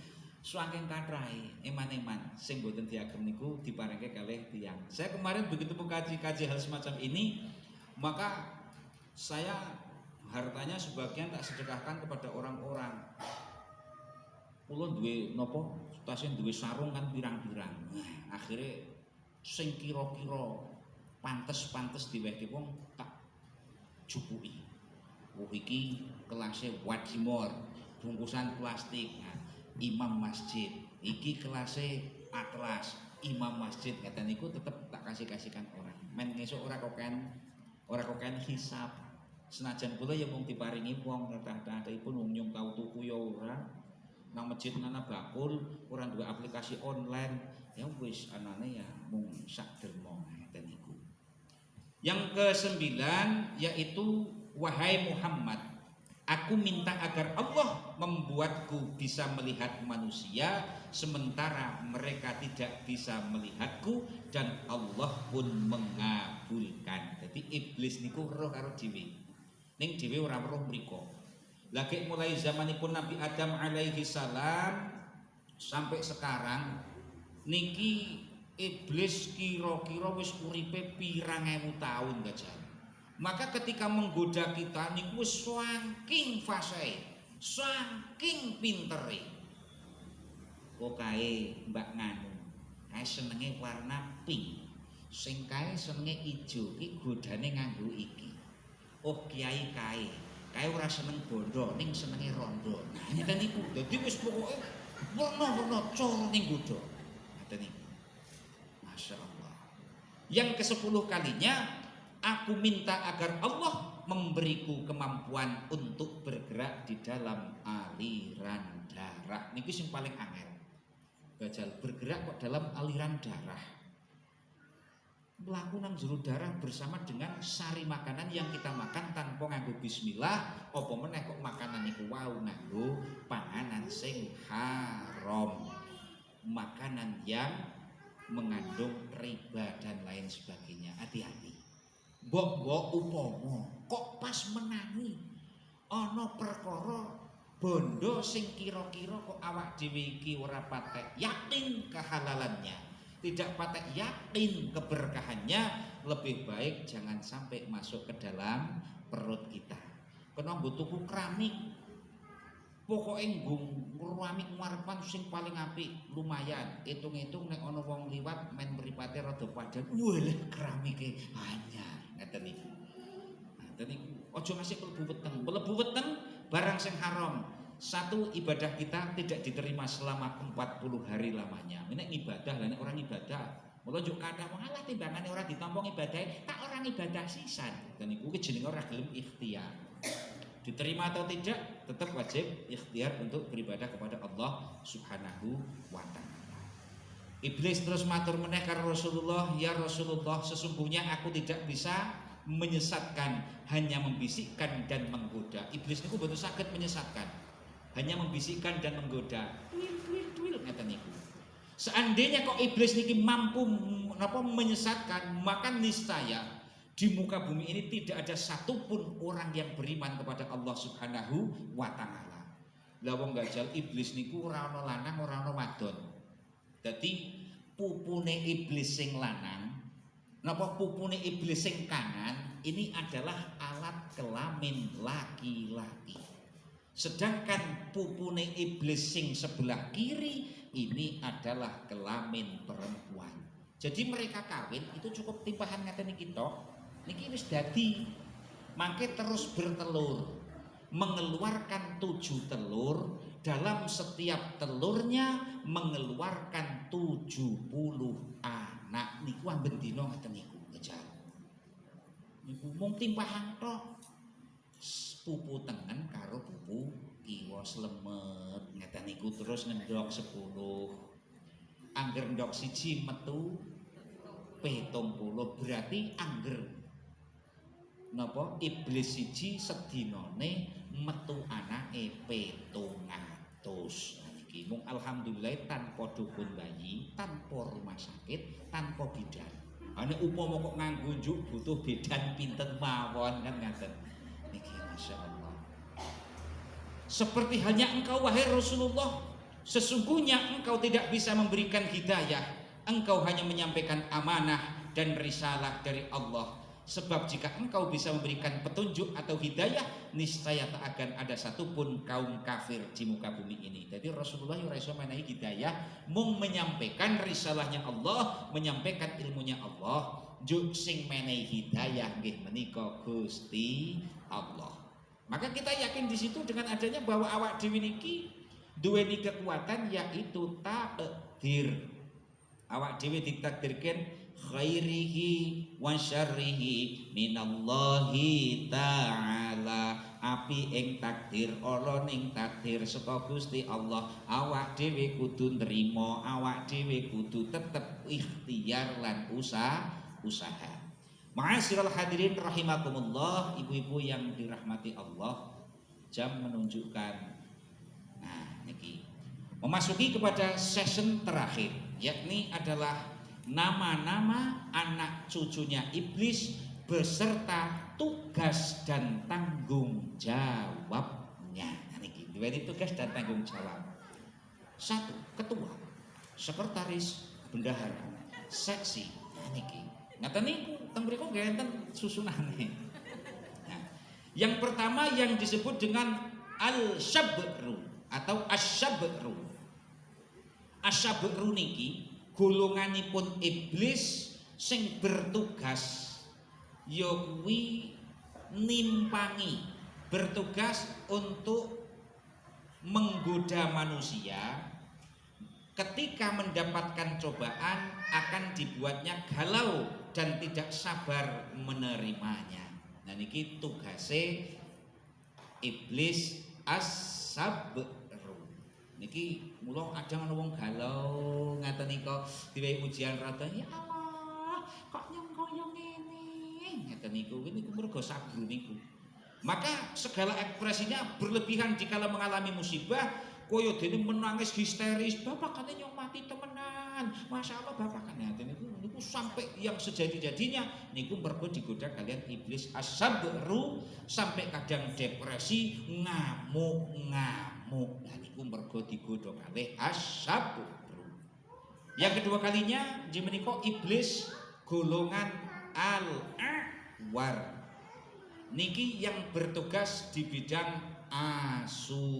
saking kathrahe eman-eman sing boten diagem niku diparingke kalih tiyang. Saya kemarin begitu mengkaji hal semacam ini, maka saya hartanya sebagian tak sedekahkan kepada orang-orang. Kula duwe napa? Tasih duwe sarung kan pirang-pirang. Nah, akhirnya sing kira-kira pantes diwehke wong tak jupuki. Oh iki kelasnya Wadimor, bungkusan plastik. Nah, imam masjid. Iki kelasnya Atlas, imam masjid. Kata niku tetep tak kasihkan orang. Men ngesuk ora koken hisab. Senajan kula ya mung diparingi wong kathah-kathahipun wong nyung tau tuku ya ora. Nang masjid nana bakul, ora duwe aplikasi online. Ya wis anane ya mung sak derma ngeten niku. Yang ke-9 yaitu wahai Muhammad, aku minta agar Allah membuatku bisa melihat manusia sementara mereka tidak bisa melihatku, dan Allah pun mengabulkan. Jadi iblis niku roh karo dhewe. Ning dhewe ora roh mriko. Lagi mulai zamanipun Nabi Adam alaihi salam sampai sekarang niki iblis kira-kira wis uripe pirang ewu tahun gajah. Maka ketika menggoda kita niku wis saking fasih, saking pintere. Kok kae Mbak Nganu, kae senenge warna pink, sing kae senenge ijo, iki godane nganggo iki. Oh kiai kae ora seneng bondo, ning senenge rondo. Nah ngeten niku. Dadi wis pokoke warna-warna cara ning godha. Ngeten niku. Masya Allah. Yang ke-10 kalinya, aku minta agar Allah memberiku kemampuan untuk bergerak di dalam aliran darah. Niki sing paling angel. Gajal bergerak kok dalam aliran darah. Mlaku nang jero darah bersama dengan sari makanan yang kita makan tanpa nganggo bismillah, apa meneh kok makanan niku wau nganggo panganan sing haram. Makanan yang mengandung riba dan lain sebagainya. Hati-hati. Mbok upama kok pas menangi ana perkara bondo sing kira-kira kok awak dhewe iki ora patek yakin kehalalannya, tidak patek yakin keberkahannya, lebih baik jangan sampai masuk ke dalam perut kita. Kena nggo tuku keramik, pokoke nggo keramik ngarepan sing paling apik, lumayan. Hitung-hitung nek ana wong liwat men mripate rada padan, walah keramike anyar. Ngeten niku. Ngeten niku. Aja ngasih mlebu weteng barang sing haram. Satu, ibadah kita tidak diterima selama 40 hari lamanya. Ini ibadah, lah orang ibadah. Mula njuk kathah wong alah timbangane ora ditampa ibadahe, tak orang ibadah sisan. Dan iku jenenge ora gelem ikhtiar. Diterima atau tidak, tetap wajib ikhtiar untuk beribadah kepada Allah Subhanahu wa taala. Iblis terus matur meneh karo Rasulullah, "Ya Rasulullah, sesungguhnya aku tidak bisa menyesatkan, hanya membisikkan dan menggoda." Iblis niku boten saged menyesatkan. Hanya membisikkan dan menggoda. Twil ngeten niku. Seandainya kok iblis niki mampu menyesatkan, maka niscaya di muka bumi ini tidak ada satupun orang yang beriman kepada Allah Subhanahu wa taala. Lah wong gajal iblis niku ora ana lanang, ora ana wadon. Dadi pupune iblis sing lanang, napa pupune iblis sing kanan ini adalah alat kelamin laki-laki. Sedangkan pupune iblis sing sebelah kiri ini adalah kelamin perempuan. Jadi mereka kawin itu cukup timpahan ngaten iki tok. Niki wis dadi mangke terus bertelur, mengeluarkan 7 telur, dalam setiap telurnya mengeluarkan 70 anak. Niku amben dina ngaten niku ngejar. Niku mung timpahan tok. Pupu tengen karo pupu kiwa slemet ngeten niku terus ngendhok 10. Angger ndok siji metu 70, berarti angger napa iblis siji sedinane metu anake 700. Nah niki mung alhamdulillah tanpa dukun bayi, tanpa rumah sakit, tanpa bidan. Ane upama kok nganggo njuk butuh bidan pinten mawon kan ngaten. Niki masyaallah. Seperti halnya engkau wahai Rasulullah, sesungguhnya engkau tidak bisa memberikan hidayah, engkau hanya menyampaikan amanah dan risalah dari Allah. Sebab jika engkau bisa memberikan petunjuk atau hidayah, niscaya tak akan ada satupun kaum kafir di muka bumi ini. Jadi Rasulullah yang iso menehi hidayah, mung menyampaikan risalahnya Allah, menyampaikan ilmunya Allah. Juk sing menehi hidayah nggih menika Gusti Allah. Maka kita yakin di situ dengan adanya bahwa awak dhewe niki duweni kekuatan yaitu takdir. Awak dhewe ditakdirkan khairihi wa syarrihi minallahi ta'ala. Api ing takdir, ala ning takdir saka Gusti Allah. Awak dhewe kudu nrimo, awak dhewe kudu tetep ikhtiar lan usaha. Ma'asyiral hadirin rahimakumullah, ibu-ibu yang dirahmati Allah, jam menunjukkan. Nah, niki memasuki kepada session terakhir, yakni adalah nama-nama anak cucunya iblis beserta tugas dan tanggung jawabnya. Nah, niki duweni tugas dan tanggung jawab. 1. Ketua, sekretaris, bendahara, seksi. Nah, niki ngaten niku teng mriku nggih enten susunane. Nah, yang pertama yang disebut dengan al-syabru atau asy-syabru. Asy-syabru niki golonganipun iblis sing bertugas ya kuwi nimpangi, bertugas untuk menggoda manusia. Ketika mendapatkan cobaan akan dibuatnya galau dan tidak sabar menerimanya. Nah niki tugase iblis as-sabru. Niki mula kadang ana wong galau ngaten nika diwehi ujian rada ya Allah kok nyengkoyo ngene. Ngaten niku mergo sabru niku. Maka segala ekspresinya berlebihan dikala mengalami musibah. Koyo dene menangis histeris, bapak katanya mati temenan. Masya Allah bapak katanya niku sampai yang sejadi-jadinya niku mergo digoda kalian iblis as-sabru sampai kadang depresi, ngamuk-ngamuk. Nah niku mergo digoda kalih as-sabru. Yang kedua kalinya menika iblis golongan al-awar. Niki yang bertugas di bidang asusila.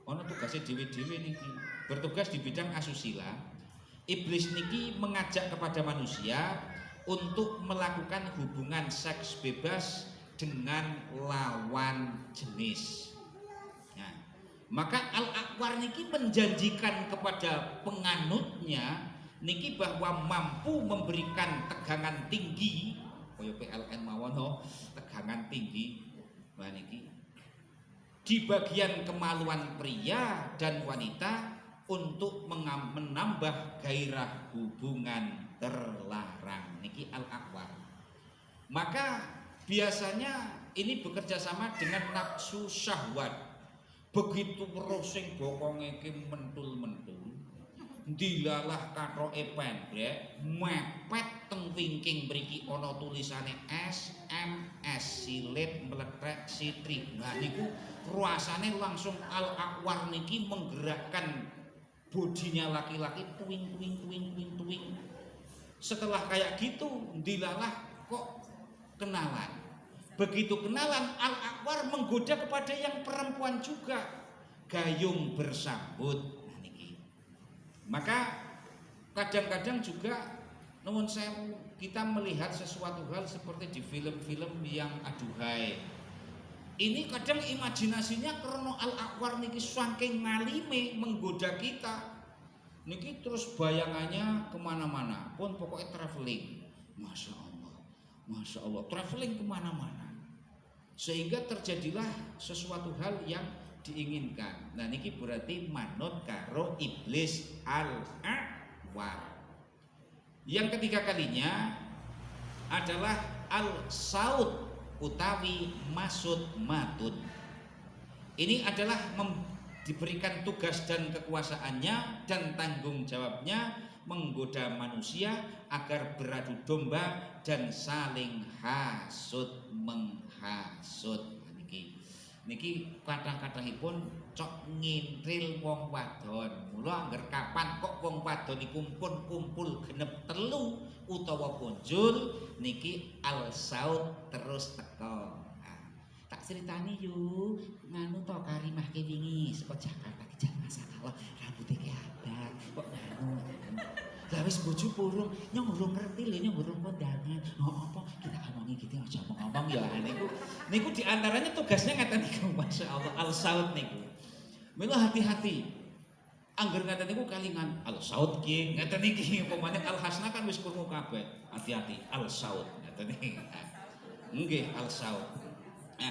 Ono tugasnya dewe-dewe niki bertugas di bidang asusila. Iblis niki mengajak kepada manusia untuk melakukan hubungan seks bebas dengan lawan jenis. Nah, maka al-akwar niki menjanjikan kepada penganutnya niki bahwa mampu memberikan tegangan tinggi. Koyo PLN mawon tegangan tinggi niki di bagian kemaluan pria dan wanita untuk menambah gairah hubungan terlarang niki al-akwar. Maka biasanya ini bekerja sama dengan nafsu syahwat Begitu weruh sing bokonge iki mentul-mentul, dilalah kathoke pendek, mepet teng wingking mriki ana tulisane SMS silit meletrek sitri. Nah niku rasane langsung Al-Aqwar niki menggerakkan bodinya laki-laki tuing. Setelah kayak gitu, dilalah kok kenalan. Begitu kenalan, Al-Aqwar menggoda kepada yang perempuan juga, gayung bersambut. Nah niki. Maka kadang-kadang juga nuwun sewu kita melihat sesuatu hal seperti di film-film yang aduhai. Ini kadang imajinasinya karena Al-Aqwar niki saking ngalime menggoda kita. Niki terus bayangannya kemana-mana, pun pokoknya traveling. Masya Allah, traveling kemana-mana. Sehingga terjadilah sesuatu hal yang diinginkan. Nah niki berarti manut karo iblis Al-Aqwar. Yang ketiga kalinya adalah Al-Saud utawi Masud Matun. Ini adalah diberikan tugas dan kekuasaannya dan tanggung jawabnya menggoda manusia agar beradu domba dan saling hasud menghasut. Niki kathah-kathahipun cok ngintril wong wadon. Mula angger kapan kok wong wadon iku kumpul genep 3 utawa punjul niki Al-Saud terus teko. Tak ceritani yo nganu to Karimah ke wingi saka Jakarta ke masalah rambutnya ke abang kok nganu. Lah wis bojo purung nyong urung ngerti lho nyong urung kondangan. Apa kita omongi gitu aja ngomong ya niku di antaranya tugasnya ngaten niku masyaallah Al-Saud niku. Mila hati-hati. Angger ngaten niku kalingan Al-Saud ki ngaten niki umpamane Al-Hasna kan wis krungu kabeh. Hati-hati Al-Saud ngaten niki. Nggih Al-Saud. Nah,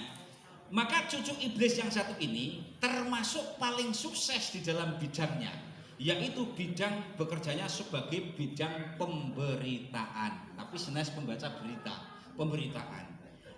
maka cucu iblis yang satu ini termasuk paling sukses di dalam bidangnya, yaitu bidang bekerjanya sebagai bidang pemberitaan. Tapi senes pembaca pemberitaan.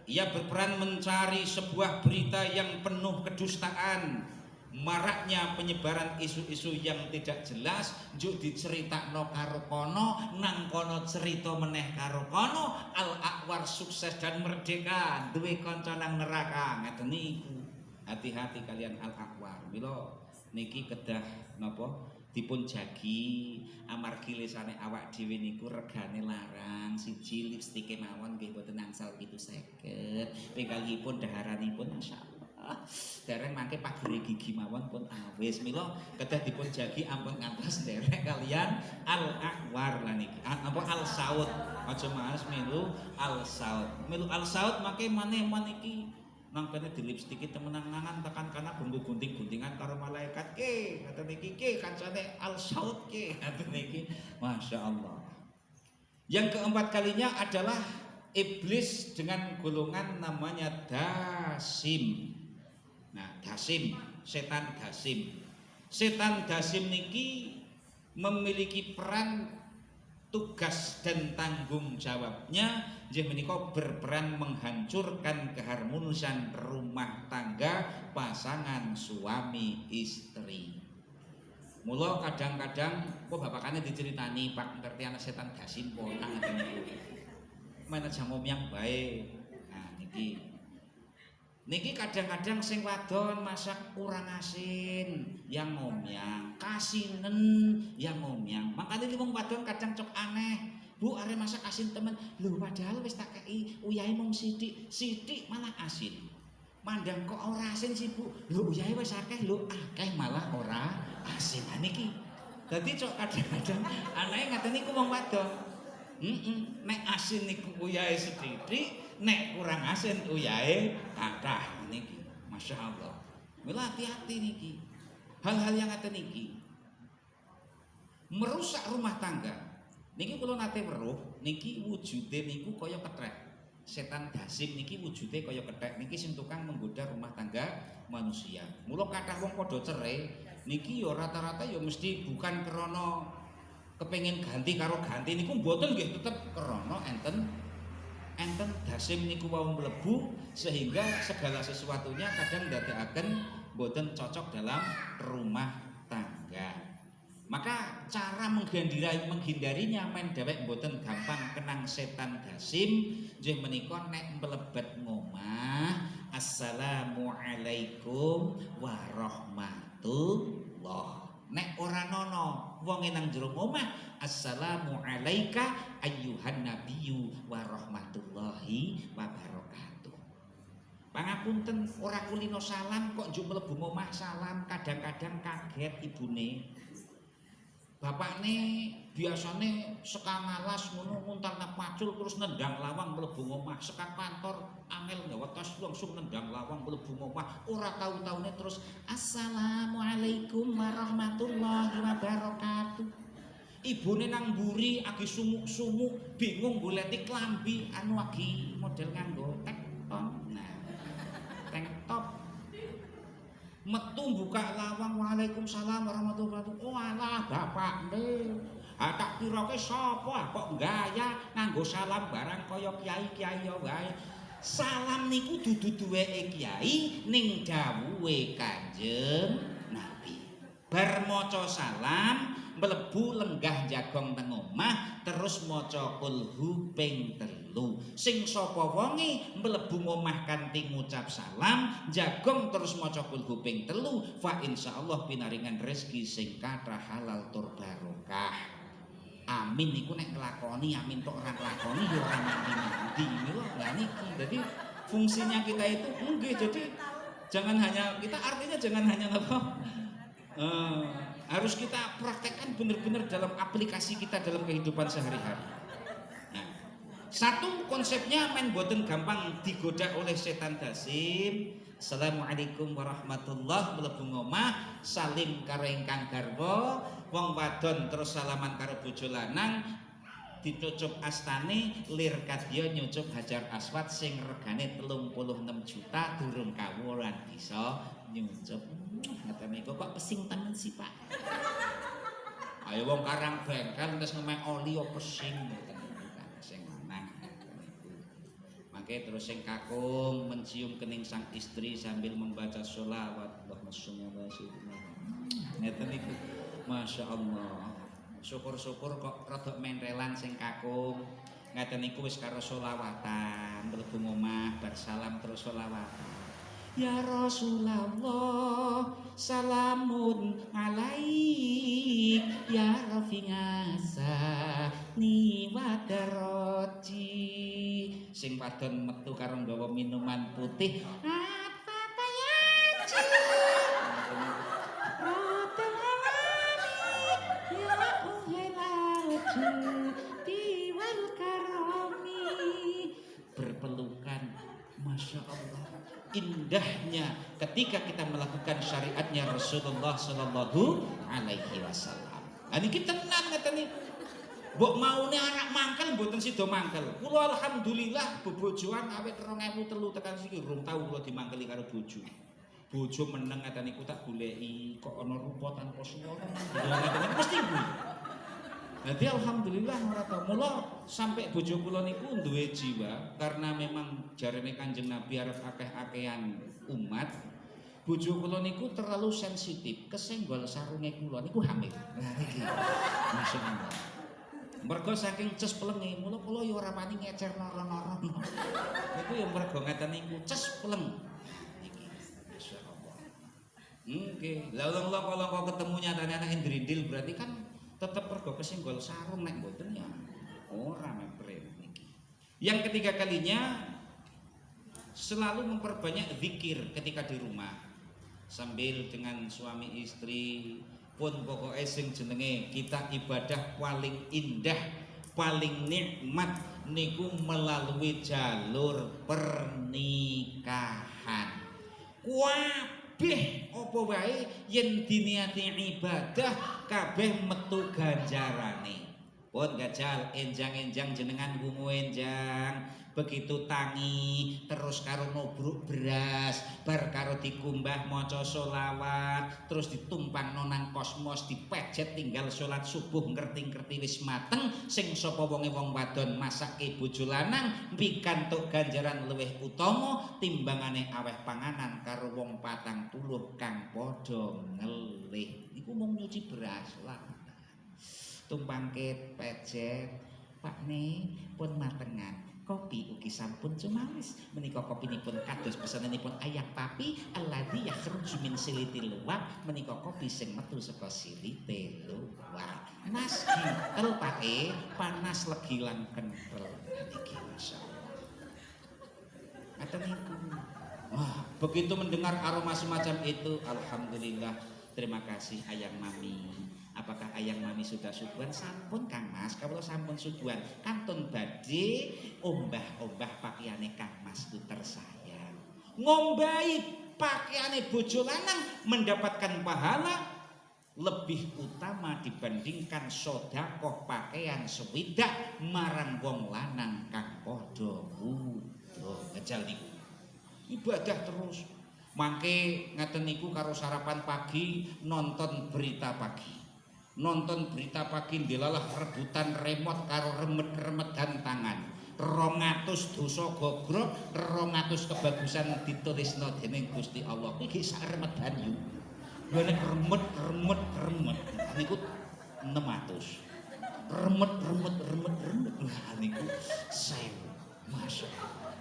Ia berperan mencari sebuah berita yang penuh kedustaan. Maraknya penyebaran isu-isu yang tidak jelas, njuk diceritakno karo kono, nang kono cerita meneh karo kono. Al-Aqwar sukses dan merdeka, duwe kanca nang neraka. Ngeten niku. Hati-hati kalian Al-Aqwar. Mila niki kedah napa dipun jagi amargi lisane awak dhewe niku regane larang. Siji lipstike mawon nggih boten angsal 750. Penggalipun daharanipun masyaallah. Dereng mangke pagere gigi mawon pun awis. Mila kedah dipun jagi ampun ngantos derek kalian Al-Aqwar lan niki. Apa Al-Saud. Aja males milu Al-Saud. Milu Al-Saud mangke maneh iki nang kene di lipstiki temenang-nangan tekan kana bumbu gunting-guntingan karo malaikat ke. Ngaten niki ke kancane Al-Saud ke. Ngaten niki. Masyaallah. Yang keempat kalinya adalah iblis dengan golongan namanya Dasim. Nah, Dasim, setan Dasim. Setan Dasim niki memiliki peran tugas dan tanggung jawabnya inggih menika berperan menghancurkan keharmonisan rumah tangga pasangan suami istri. Mula kadang-kadang kok bapakane diceritani Pak ngerti anak setan Dasim kok nang ngene. Mana jamu yang baik. Nah niki kadang-kadang sing wadon masak kurang asin, yang ngomyang, kasinen yang ngomyang. Makanya wong wadon kadang cok aneh. Bu arek masak asin temen. Lho padahal wis tak kei uyahe mung sithik malah asin. Mandang kok ora asin sih Bu. Lho uyahe wis akeh lho, akeh malah ora asin. Nah niki. Dadi cok kadang-kadang aneh ngaten niku wong wadon. Nek asin niku uyahe sithik. Nek kurang asin uyahe kathah niki. Masya Allah. Mila hati-hati niki. Hal-hal yang ngaten niki merusak rumah tangga. Niki kula nate weruh niki wujude niku kaya kethek. Setan Dasim niki wujude kaya kethek. Niki sing tukang menggoda rumah tangga manusia. Mula kathah wong padha cerai niki ya rata-rata ya mesti bukan krana kepengin ganti karo ganti niku mboten nggih tetep krana enten Dasim niku wau mlebu sehingga segala sesuatunya kadang ndadekaken boten cocok dalam rumah tangga. Maka cara menghindarinya men dhewek boten gampang kenang setan dasim nggih menika nek mlebet ngomah assalamualaikum warahmatullah. Nek ora nono wong nang jero omah assalamualaika ayyuhan nabiyyu warahmatullahi wabarakatuh. Pangapunten ora kulino salam kok njuk mlebu omah salam, kadang-kadang kaget ibune. Bapakne biasane sekang alas ngono nguntalna pacul terus nendang lawang mlebu omah, sekang kantor angel gawe tos langsung nendang lawang mlebu omah, ora tau-taune terus assalamualaikum warahmatullahi wabarakatuh. Ibune nang mburi agi sumuk-sumuk bingung goleti klambi anu agi model nganggo tek top. Nah, tank top metu buka lawang waalaikumsalam warahmatullahi wabarakatuh. Oh alah bapakne. Tak kira ke sapa kok gaya nganggo salam barang kaya kiai-kiai wae. Salam niku dudu duweke kiai ning dawuhe Kanjeng Nabi. Bar maca salam mlebu lenggah jagong teng omah terus maca kulhu ping 3. Sing sapa wonge mlebu omah kanthi ngucap salam jagong terus maca kulhu ping 3 fa insyaallah pinaringan rezeki sing kathah halal tur barokah. Amin niku nek nglakoni, amin tok ora nglakoni ya ora mati-mati lho. Lah niki dadi fungsinya kita itu nggih, jadi jangan hanya kita artinya jangan hanya apa harus kita praktekkan benar-benar dalam aplikasi kita dalam kehidupan sehari-hari. Nah, satu konsepnya men boten gampang digoda oleh setan dasim. Assalamualaikum warahmatullahi mlebu omah salim karo ingkang garwa, wong wadon terus salaman karo bojo lanang dicucup astane lir kadya nyucup hajar aswad sing regane 36 juta durung kawulan bisa nyucup. Ngaten niku kok pesing temen sih Pak. Ayo wong Karang Bengkel terus ngemek oli yo pesing ngoten niku kan sing lanang. Mangke terus sing kakung mencium kening sang istri sambil membaca sholawat Allahumma sholli ala sayyidina. Ngeten niku masyaallah. Syukur-syukur kok rada mentelan sing kakung. Ngaten niku wis karo sholawatan mlebu omah bar salam terus sholawatan. Ya Rasulullah salamun alaik ya rafi'asa ni wadaroji. Sing wadon metu karo nggawa minuman putih apa tayaji roten alami ya uhelaji diwal karomi berpelukan. Masya Allah, indahnya ketika kita melakukan syariatnya Rasulullah Sallallahu Alaihi Wasallam. Ini kita tenang kata nih, mbok maune anak mangkel, mboten sido mangkel. Kula alhamdulillah bebojoan awet 2003 tekan siki urung tau kula dimangkeli karo bojo. Bojo meneng kata niku tak goleki kok ana rupa tanpa swara. Mesti Bu. Jadi alhamdulillah ora tau. Mula sampai bojo kula niku duwe jiwa karena memang jarene Kanjeng Nabi arep akeh-akehan umat. Bojo kula niku terlalu sensitif, kesenggol sarunge kula niku hamil. Nah iki. Masyaallah. Mergo saking ces pelenge, mula kula ya ora wani ngecer nara-nara. Niku ya mergo ngaten niku ces peleng. Iki. Masyaallah. Nggih. Lah kalau kok ketemu nyatane anak indrindil berarti kan tetap pergo kesenggol sarung nek mboten ya ora mepret niki. Yang ketiga kalinya selalu memperbanyak zikir ketika di rumah sambil dengan suami istri pun pokoknya sing jenenge kita ibadah paling indah paling nikmat niku melalui jalur pernikahan. Kabeh apa wae yen diniati ibadah kabeh metu ganjarane. Pun gajal enjang-enjang jenengan wungu enjang begitu tangi terus karo nubruk beras bar karo dikumbah maca sholawat terus ditumpang nonang kosmos dipejet tinggal sholat subuh ngerti-ngerti wis mateng sing sapa wonge wong wadon masake bojo lanang mbikantuk ganjaran luwih utama timbangane aweh panganan karo wong 40 kang padha ngelih iku mung nyuci beras lah tumpangke pejet Pakne pun matengan kopi ugi sampun cumalis menika kopinipun kados pesenanipun ayah papi alladzi yakhruju min silitil luwak menika kopi sing metu saka silite luwak naski pake panas legi lan kenthel niki masyaallah ngaten niku wah begitu mendengar aroma semacam itu alhamdulillah terima kasih ayang mami. Apakah ayang mami sudah subuhan? Sampun Kang Mas, kalau sampun subuhan kantun badhe ombah-ombah pakaiane Kang Mas itu tersayang. Ngombahi pakaiane bojo lanang mendapatkan pahala lebih utama dibandingkan sedekah pakaian swidak marang wong lanang kang padha wudo. Ngejal niku. Ibadah terus. Mangke ngaten niku karo sarapan pagi nonton berita pagi. Nonton berita pagi dilalah rebutan remote karo remet-remetan tangan 200 dosa gogrok 200 kebagusan ditulisno dening Gusti Allah iki sak remedan yu nek remet niku 600 remet niku 1000 masyaallah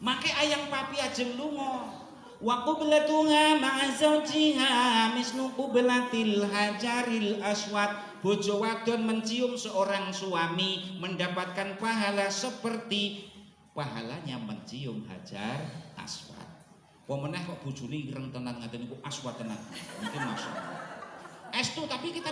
make ayang papi ajeng lunga wa qublatuha ma'a zawjiha mislu qublatil hajaril aswad bojo wadon mencium seorang suami mendapatkan pahala seperti pahalanya mencium hajar aswad pemeneh kok bojone ireng tenan ngaten niku aswad tenan niki masyaallah estu tapi kita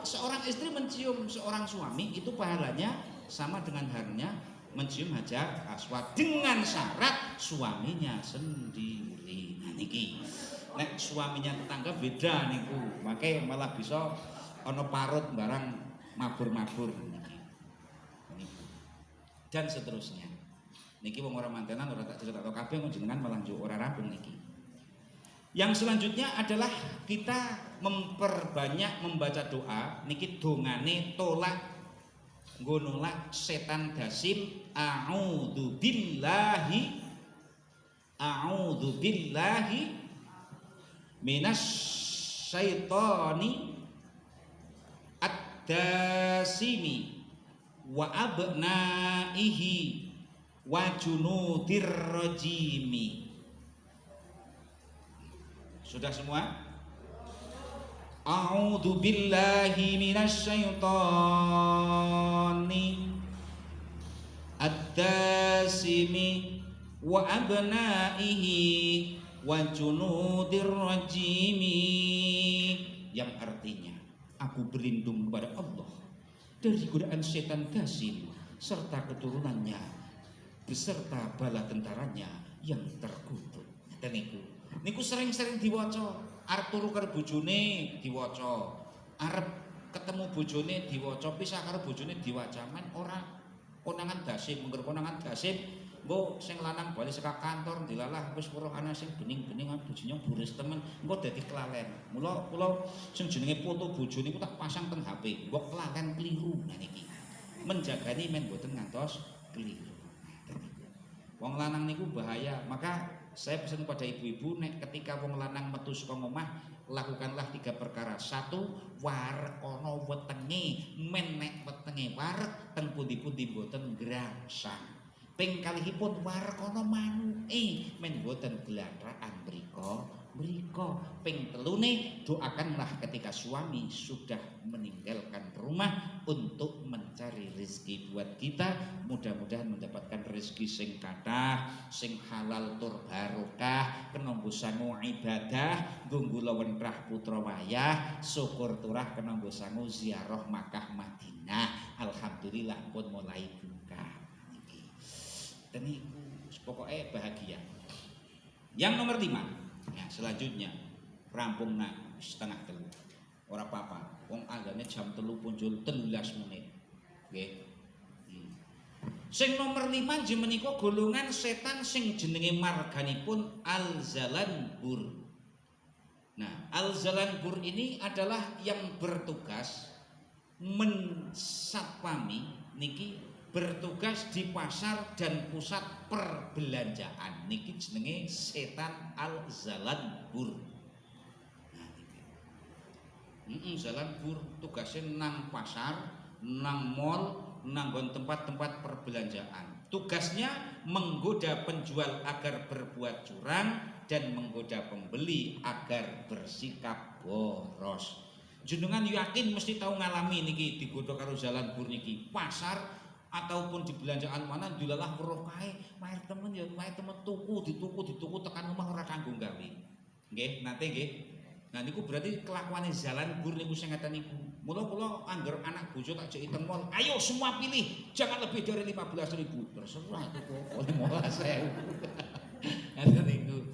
seorang istri mencium seorang suami itu pahalanya sama dengan halnya mencium hajar aswad dengan syarat suaminya sendiri. Nah niki nek suaminya tetangga beda niku makanya malah bisa ana parut barang mabur-mabur niki. Dan seterusnya niki wong ora mantenan ora tak crita kabeh jenengan malah njuk ora rampung niki. Yang selanjutnya adalah kita memperbanyak membaca doa niki dongane tolak nggo nolak setan dasim a'udzu billahi minas syaitani ad-dasimi wa abnaihi wa junudir rajimi. Sudah semua? A'udzu billahi minasy syaitani ad-dasimi wa abnaihi wa junudir rajimi yang artinya aku berlindung kepada Allah dari godaan setan dasim serta keturunannya beserta bala tentaranya yang terkutuk. Dan niku sering-sering diwaca. Arep turu karo bojone diwaca, arep ketemu bojone diwaca, pisah karo bojone diwaca. Men ora konangan dasim, mengger konangan dasim, engko sing lanang bali saka kantor dilalah wis weruh ana sing bening-bening bojone buris temen, engko dadi kelalen. Mula kula sing jenenge foto bojone niku tak pasang teng HP, engko kelalen kliru. Nah niki. Menjagani men mboten ngantos kliru. Wong lanang niku bahaya, maka saya pesan kepada ibu-ibu nek ketika wong lanang metu saka omah lakukanlah 3 perkara. 1 wareg ana wetenge men nek wetenge wareg teng pundi-pundi mboten grangsang. Ping kalihipun wareg ana manuke men mboten glantrakan mriko. Ping telune doakanlah ketika suami sudah meninggalkan rumah untuk mencari rezeki buat kita, mudah-mudahan mendapatkan rezeki sing kathah, sing halal tur barokah, kenanggo sangu ibadah, nggo lawentrah putra wayah, syukur turah kenanggo sangu ziarah Makkah Madinah. Alhamdulillah pun mulai buka niki. Dan niku pokoke bahagia. Yang nomor 5. Ya, selanjutnya rampung nak setengah telu. ora apa-apa. Wong azane jam 3 punjul 13 menit. Nggih. Sing nomor 5 nggih menika golongan setan sing jenenge marganipun al-zalanbur. Nah, al-zalanbur ini adalah yang bertugas mensatpami niki, bertugas di pasar dan pusat perbelanjaan. Niki jenenge setan al-zalanbur. Nah, niki. Zalanbur tugasnya nang pasar, nang mall, nanggon tempat-tempat perbelanjaan. Tugasnya menggoda penjual agar berbuat curang dan menggoda pembeli agar bersikap boros. Jenengan yakin mesti tahu ngalami niki digodha karo zalanbur niki. Pasar ataupun di belanjaan mana dilalah weruh kae, maer temen ya maer temen tuku tekan omah ora kanggo gawe. Nggih, nate nggih. Nah niku berarti kelakuane zalanbur niku sing ngaten niku. Mula kula angger anak bojo tak jeki teng mall, ayo semua pilih, jangan lebih dari 15.000. Terserah itu oleh 15.000. Ngaten niku.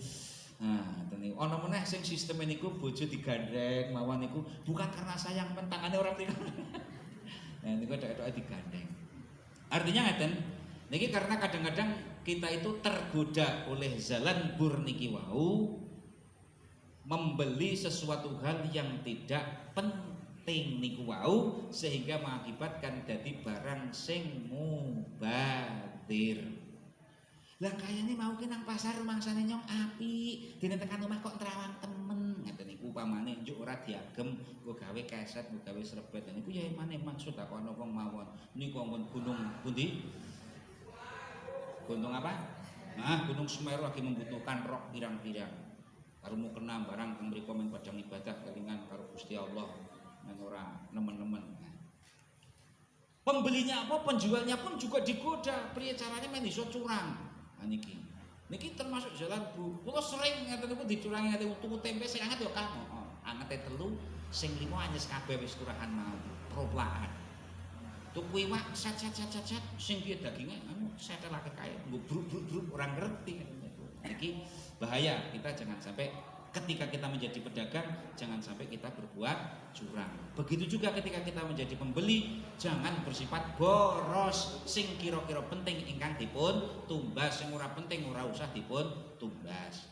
Nah, ngoten niku. Ana meneh sing sistem niku bojo digandeng mawon niku bukan karena sayang mentangane ora prika. Nah niku tok-tok digandeng. Artinya ngaten, niki karena kadang-kadang kita itu tergoda oleh zalanbur niki wau membeli sesuatu hal yang tidak penting niku wau sehingga mengakibatkan dadi barang sing mubadir. Lah kayane mau ki nang pasar mangsane nyong apik, dene tekan omah kok terawang temen. Ngaten niku upamane njuk ora diagem, nggo gawe keset, nggo gawe srebet. Niku ya emane maksud tak ana wong mawon. Niku wonten gunung pundi? Gunung apa? Nah, Gunung Semeru lagi membutuhkan rok pirang-pirang. Karo mukena barang teng mriku men padang ibadah kelingan karo Gusti Allah nang ora nemen-nemen. Pembelinya apa, penjualnya pun juga digoda. Priye caranya men iso curang. Nah niki. Niki termasuk zalanbur. Kula sering ngaten niku dicurangi ngaten tuku tempe sing anget ya Kang. Heeh. Angete 3 sing 5 anyes kabeh wis turahan mau. Proplaan. Tuku iwak sat sing piye daginge anu setelake kae nggo bruk-bruk ora ngerti. Niki bahaya, kita jangan sampai ketika kita menjadi pedagang jangan sampai kita berbuat curang. Begitu juga ketika kita menjadi pembeli jangan bersifat boros sing kira-kira penting ingkang dipun tumbas, sing ora penting ora usah dipun tumbas.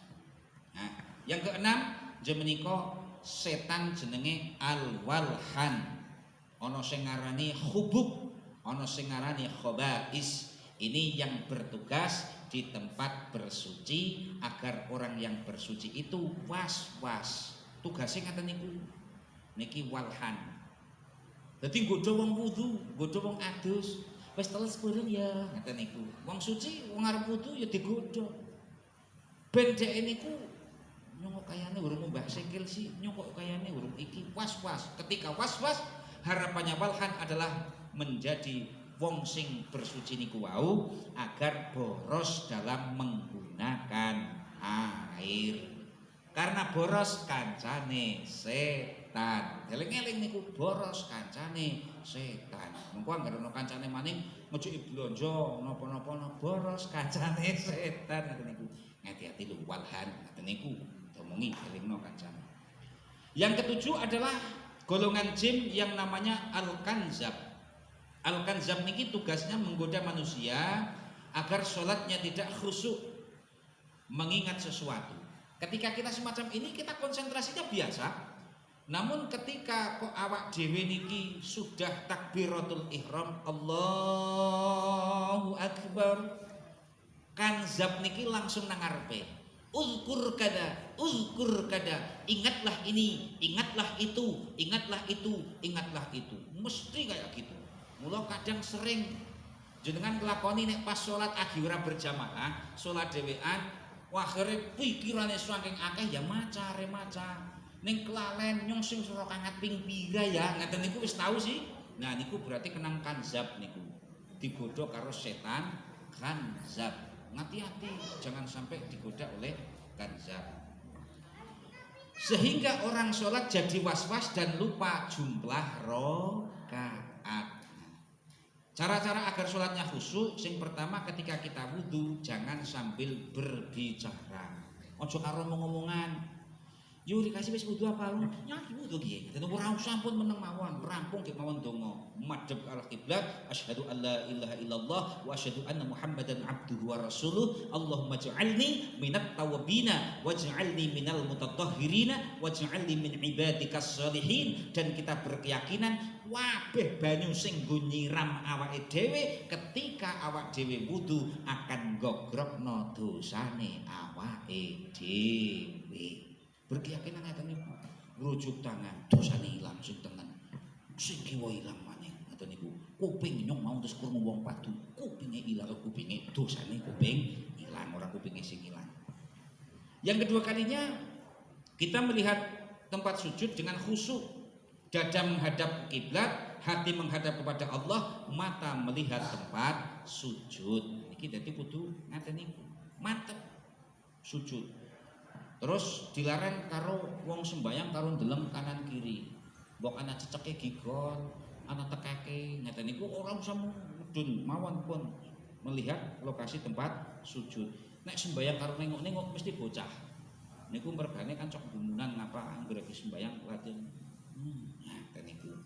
Nah, yang keenam jemenika setan jenenge al-walhan. Ana sing ngarani hubub, ana sing ngarani khaba'is. Ini yang bertugas di tempat bersuci agar orang yang bersuci itu was-was. Tugasnya ngaten niku. Niki walhan. Dadi nggodha wong wudu, nggodha wong adus, wis teles bareng ya ngaten niku. Wong suci wong arep wudu ya digodha. Ben dhek niku nyong kayane urung mbah sikil sih, nyong kok kayane urung iki was-was. Ketika was-was harapannya walhan adalah menjadi wong sing bersuci niku wau agar boros dalam menggunakan air. Karena boros kancane setan. Eling-eling niku boros kancane setan. Mengko anggere ana kancane maning ngejuki blonjo napa-napa boros kancane setan ngoten niku. Hati-hati lho walhan ngoten niku. Omongi elingno kancane. Yang ketujuh adalah golongan jin yang namanya al-kanzab. Al-kanzab niki tugasnya menggoda manusia agar sholatnya tidak khusyuk mengingat sesuatu. Ketika kita semacam ini kita konsentrasinya biasa. Namun ketika kok awak dhewe niki sudah takbiratul ihram, Allahu akbar, kanzab niki langsung nang ngarepe. Uzkur kada, ingatlah ini, ingatlah itu, ingatlah itu, ingatlah itu. Mesti kayak gitu. Mula kadang sering jenengan nglakoni nek pas salat agi ora berjamaah, salat dhewean, wah akhire pikirane saking akeh ya maca. Ning kelalen nyong sing suara kangat ping pira ya, ngaten niku wis tau sih. Nah niku berarti kenang kanzab niku. Digodha karo setan kanzab. Hati-hati jangan sampai digoda oleh kanzab. Sehingga orang sholat jadi was-was dan lupa jumlah rakaat. Cara-cara agar sholatnya khusyuk, yang pertama ketika kita wudu jangan sambil berbicara. Ojo karo ngomong-ngomongan. Yo dikasih wis wudu apa? Nyaki wudu ki. Dan ora usah pun meneng mawon, rampung ki mawon donga. Madhep arah kiblat, asyhadu an la ilaha illallah wa asyhadu anna Muhammadan abduhu wa rasuluh. Allahumma ij'alni minat tawwabina waj'alni minal mutatahhirina waj'alni min ibadikas sholihin. Dan kita berkeyakinan wabeh banyu sing nggo nyiram awake dhewe ketika awak dhewe wudu akan gogrokno dosane awake dhewe. Berkeyakinan ngaten niku rujuk tangan dosane ilang sing tengen sing kiwa ilang maneh ngaten niku kuping nyong mau terus krungu wong padu kupinge ilang kupinge dosane kuping ilang ora kupinge sing ilang. Yang kedua kalinya kita melihat tempat sujud dengan khusyuk, dada menghadap kiblat, hati menghadap kepada Allah, mata melihat tempat sujud. Iki dadi kudu ngaten niku mantep sujud. Terus dilarang karo wong sembayang karo ndeleng kanan kiri. Mbok ana ceceke gigon, ana tekeke, ngeten niku ora usah mudhun mawon pun melihat lokasi tempat sujud. Nek sembayang karo nengok-nengok mesti bocah. Niku mergane kan cok gumunan ngapa anggere sembayang lajeng. Ngeten niku.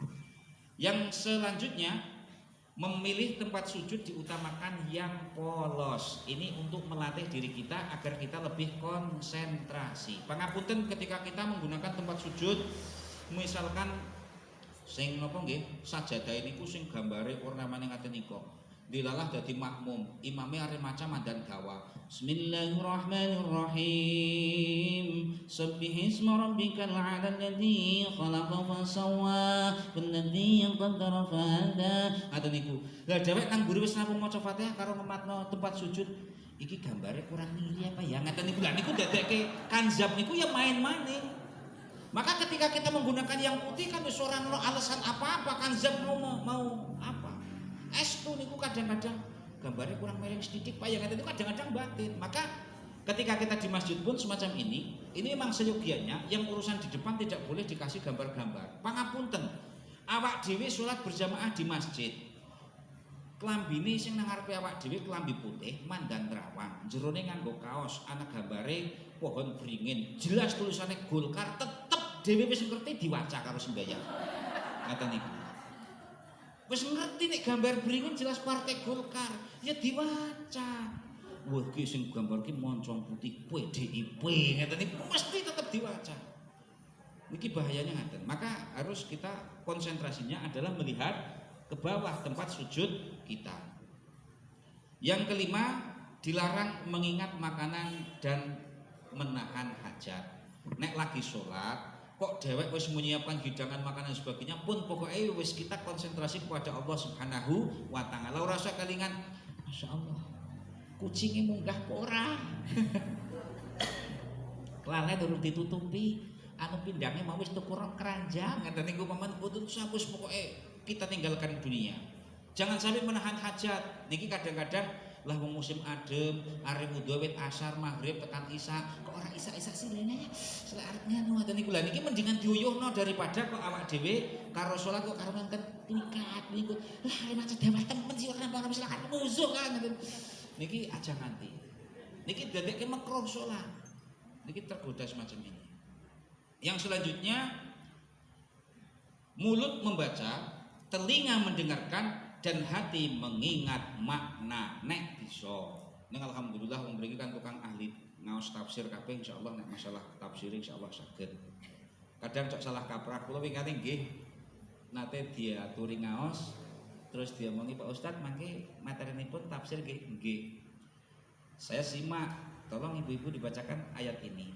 Yang selanjutnya memilih tempat sujud diutamakan yang polos. Ini untuk melatih diri kita agar kita lebih konsentrasi. Pangapunten ketika kita menggunakan tempat sujud, misalkan sing napa nggih, sajadah niku sing gambare ornamane ngaten nika. Dilalah dadi makmum, imame arep maca mandan gawa. Bismillahirrahmanirrahim. Subbihisma rabbikal a'la alladzi khalaqa fasawwa walladzi qaddara fahada. Ngaten niku. Lah dhewek nang mburi wis rampung maca Fatihah karo ngematno tempat sujud. Iki gambare kurang ngiri apa ya? Ngaten niku. Lah niku dadekke kanzab niku ya main-main. Maka ketika kita menggunakan yang putih kan wis ora ono alasan apa-apa, kanzab mau apa? Estu niku kadang-kadang gambarnya kurang miring sedikit Pak, yang itu kadang-kadang batin. Maka ketika kita di masjid pun semacam ini memang seyogianya yang urusan di depan tidak boleh dikasih gambar-gambar. Pangapunten, awak dhewe salat berjamaah di masjid. Klambine sing nang ngarepe awak dhewe klambi putih, mandan terawang, jerone nganggo kaos, ana gambare pohon beringin, jelas tulisannya Golkar, tetep dhewe wis ngerti diwaca karo sembayang. Ngaten niku. Wis ngerti nek gambar beringin jelas partai Golkar, ya diwaca. Wah iki sing gambar ki moncong putih PDIP, ngeten niku mesti tetap diwaca. Niki bahayanya ngaten. Maka harus kita konsentrasinya adalah melihat ke bawah tempat sujud kita. Yang kelima, dilarang mengingat makanan dan menahan hajat. Nek lagi sholat kok dewek wis menyiapkan hidangan makanan dan sebagainya pun pokoknya wis kita konsentrasi kepada Allah Subhanahu wa taala. Ora usah kalingan masyaallah kucinge munggah ora. Kelale durung ditutupi, anu pindangnya mau wis tuku rong keranjang. Ngeten niku paman putun sapus pokoknya kita tinggalkan dunia. Jangan sampai menahan hajat. Niki kadang-kadang lah wong musim adem, arep wudu wit asar maghrib tekan isya, kok ora isya-isya silene ya. Selek arep nganu ngoten niku. Lah niki mendingan diuyuhno daripada kok awak dhewe karo salat kok karo nangken tingkat niku. Lah arep macet dewek temen sih ora mesti arep musuh kan ngoten. Niki aja nganti. Niki dadekke makruh salat. Niki tergoda semacam ini. Yang selanjutnya mulut membaca, telinga mendengarkan, dan hati mengingat makna. Nek bisa ning alhamdulillah wong mriki kan tukang ahli ngaos tafsir kabeh insyaallah nek masalah tafsir insyaallah saged. Kadang cok salah kaprah kula wingate nggih nate diaturi ngaos terus diomongi Pak Ustadz mangke materinipun tafsir nggih. Saya simak, tolong ibu-ibu dibacakan ayat ini.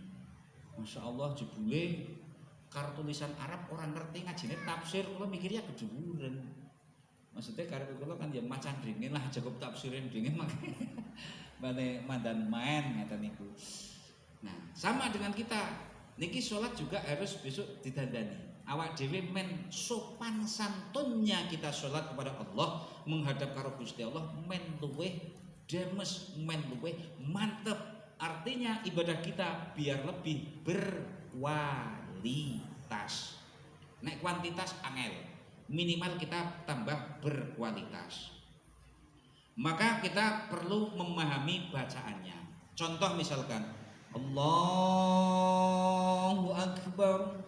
Masyaallah jebule karo tulisan Arab orang ngerti ngajine tafsir kula mikirnya keduren. Maksudnya karena kula kan ya macan dingin lah cukup tafsirin dingin makanya mandan main ngeten niku. Nah, sama dengan kita. Niki sholat juga harus besok didandani. Awak dhewe men sopan santunnya kita sholat kepada Allah, menghadap karo Gusti Allah men luweh demes, men luweh mantep. Artinya ibadah kita biar lebih berkualitas. Nek kuantitas angel. Minimal kita tambah berkualitas. Maka kita perlu memahami bacaannya. Contoh misalkan Allahu Akbar.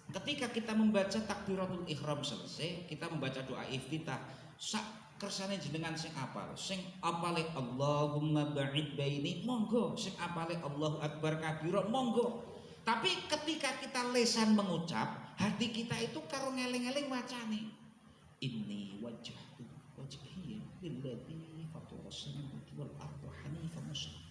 Ketika kita membaca takbiratul ihram selesai, kita membaca doa iftitah, sak kersane jenengan sing apal, sing apale Allahumma ba'id baini, monggo, sing apale Allahu Akbar kabira, monggo. Tapi ketika kita lesan mengucap, hati kita itu karo ngeling-eling wacane. Inni wajjahtu wajhiya lilladzi fatara samawati wal arda hanifan musliman.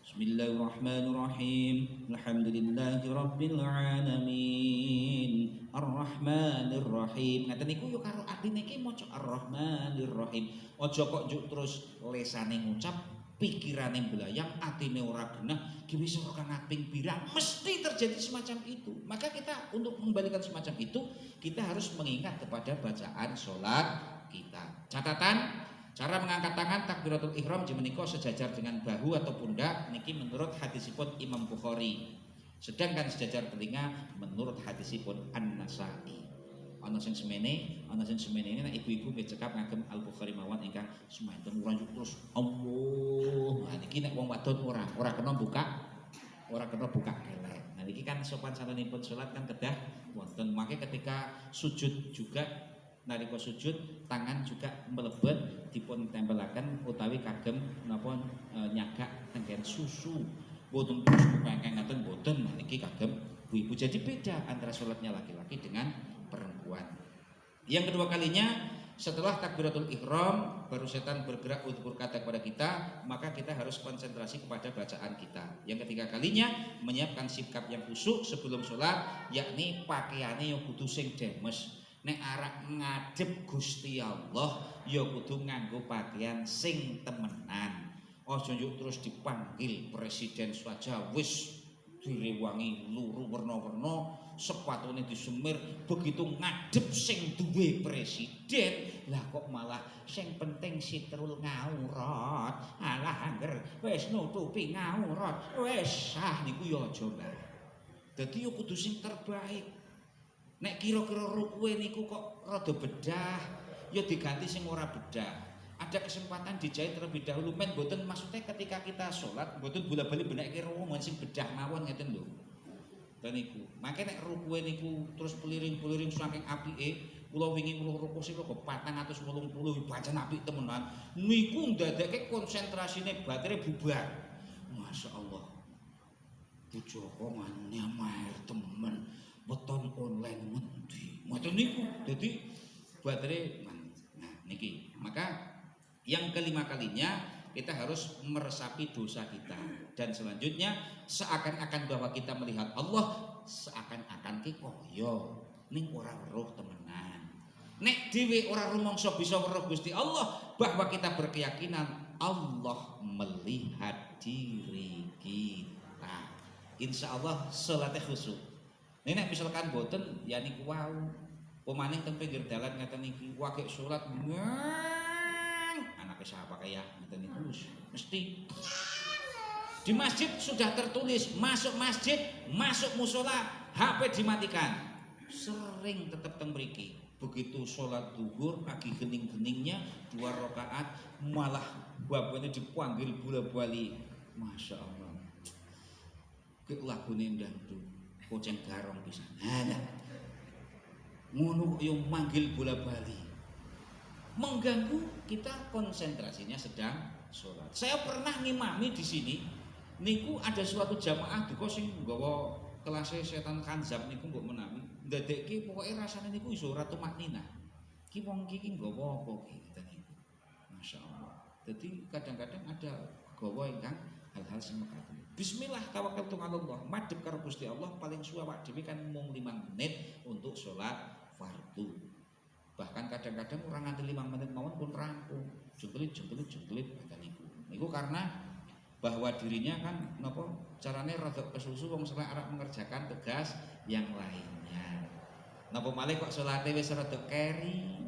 Bismillahirrahmanirrahim. Alhamdulillahi rabbil alamin. Ar-Rahmanir Rahim. Ngaten niku yo karo atine iki maca Ar-Rahmanir Rahim. Aja kok njuk terus lesane ngucap, pikirane mbelayang, atine ora genah, ki wis ora ngaping pirang, mesti terjadi semacam itu. Maka kita untuk mengembalikan semacam itu, kita harus mengingat kepada bacaan salat kita. Catatan, cara mengangkat tangan takbiratul ihram menika sejajar dengan bahu atau pundak niki menurut hadisipun Imam Bukhari. Sedangkan sejajar telinga menurut hadisipun An-Nasa'i. Ana sing semene ini nek ibu-ibu nggih cekap ngagem Al-Bukhari mawon ingkang semanten ora terus Allah. Nah niki nek wong wadon ora kena buka elek. Nah niki kan sopan santunipun salat kan kedah wonten. Mangke ketika sujud juga nalika sujud tangan juga melebet dipun tempelaken utawi kagem napa nyagak tenggen susu. Boten terus kepengken ngaten boten. Nah niki kagem ibu-ibu. Jadi beda antara salatnya laki-laki dengan perempuan. Yang kedua kalinya setelah takbiratul ihram baru setan bergerak untuk berkata kepada kita, maka kita harus konsentrasi kepada bacaan kita. Yang ketiga kalinya menyiapkan sikap yang khusyuk sebelum sholat, yakni pakaiannya yang kudu sing demes. Nek arek ngadep Gusti Allah ya kudu nganggo pakaian sing temenan. Aja njuk terus dipanggil presiden saja wis direwangi luru werna-werna, sepatune disemir, begitu ngadep sing duwe presiden, lah kok malah sing penting sitrul ngaurat. Alah angger wis nutupi ngaurat, wis niku ya aja mbah. Dadi ya kudu sing terbaik. Nek kira-kira rukuwe niku kok rada bedah, ya diganti sing ora bedah. Ada kesempatan dijahit terlebih dahulu, men boten maksudnya ketika kita sholat boten bola-bali benekke ruwung sing bedah mawon ngeten lho. Dan niku, makanya nek rukuwe niku terus peliring-peliring saking apike, kula wingi kula ruku sing kok 480 bacaan apik temenan. Niku ndadekke konsentrasine batere bubar. Masyaallah. Bujoko manune amair temen, weton online ngendi. Ngoten niku. Dadi batere nah niki. Maka yang kelima kalinya kita harus meresapi dosa kita, dan selanjutnya seakan-akan bahwa kita melihat Allah, seakan-akan ki kaya ning ora weruh temenan. Nek dhewe ora rumangsa bisa weruh Gusti Allah, bahwa kita berkeyakinan Allah melihat diri kita. Insya Allah salatnya khusyuk. Nek misalkan boten ya niku wau. Pemaning teng pinggir dalan ngeten niki wage salat anaknya siapa kayak ngeten niku mesti di masjid sudah tertulis masuk masjid, masuk musola, HP dimatikan. Sering tetap teng mriki. Begitu sholat zuhur lagi gening-geningnya 2 rakaat malah babane dipanggil bola-bali. Masya Allah. Ke lagune ndangdut Koceng Garong pisan. Ngono kok yo manggil bola-bali. Mengganggu kita konsentrasinya sedang sholat. Saya pernah ngimami di sini, niku ada suatu jamaah duka sing nggawa kelasnya setan kanzab niku mbok menawi ndadekke pokoke rasane niku iso ora tumakninah. Ki wong iki nggawa apa ki ngeten niku. Masyaallah. Jadi kadang-kadang ada gawa ingkang hal-hal sing mekaten. Bismillah tawakkaltu 'alallah. Madhep karo Gusti Allah paling suwe awak dhewe kan mung 5 menit untuk sholat fardu. Bahkan kadang-kadang orang nganti 5 menit mawon pun rampung. Jengkelit kata niku. Niku karena bahwa dirinya kan napa carane rada kesusu wong sampe arep mengerjakan tugas yang lainnya. Napa malih kok salate wis rada keri.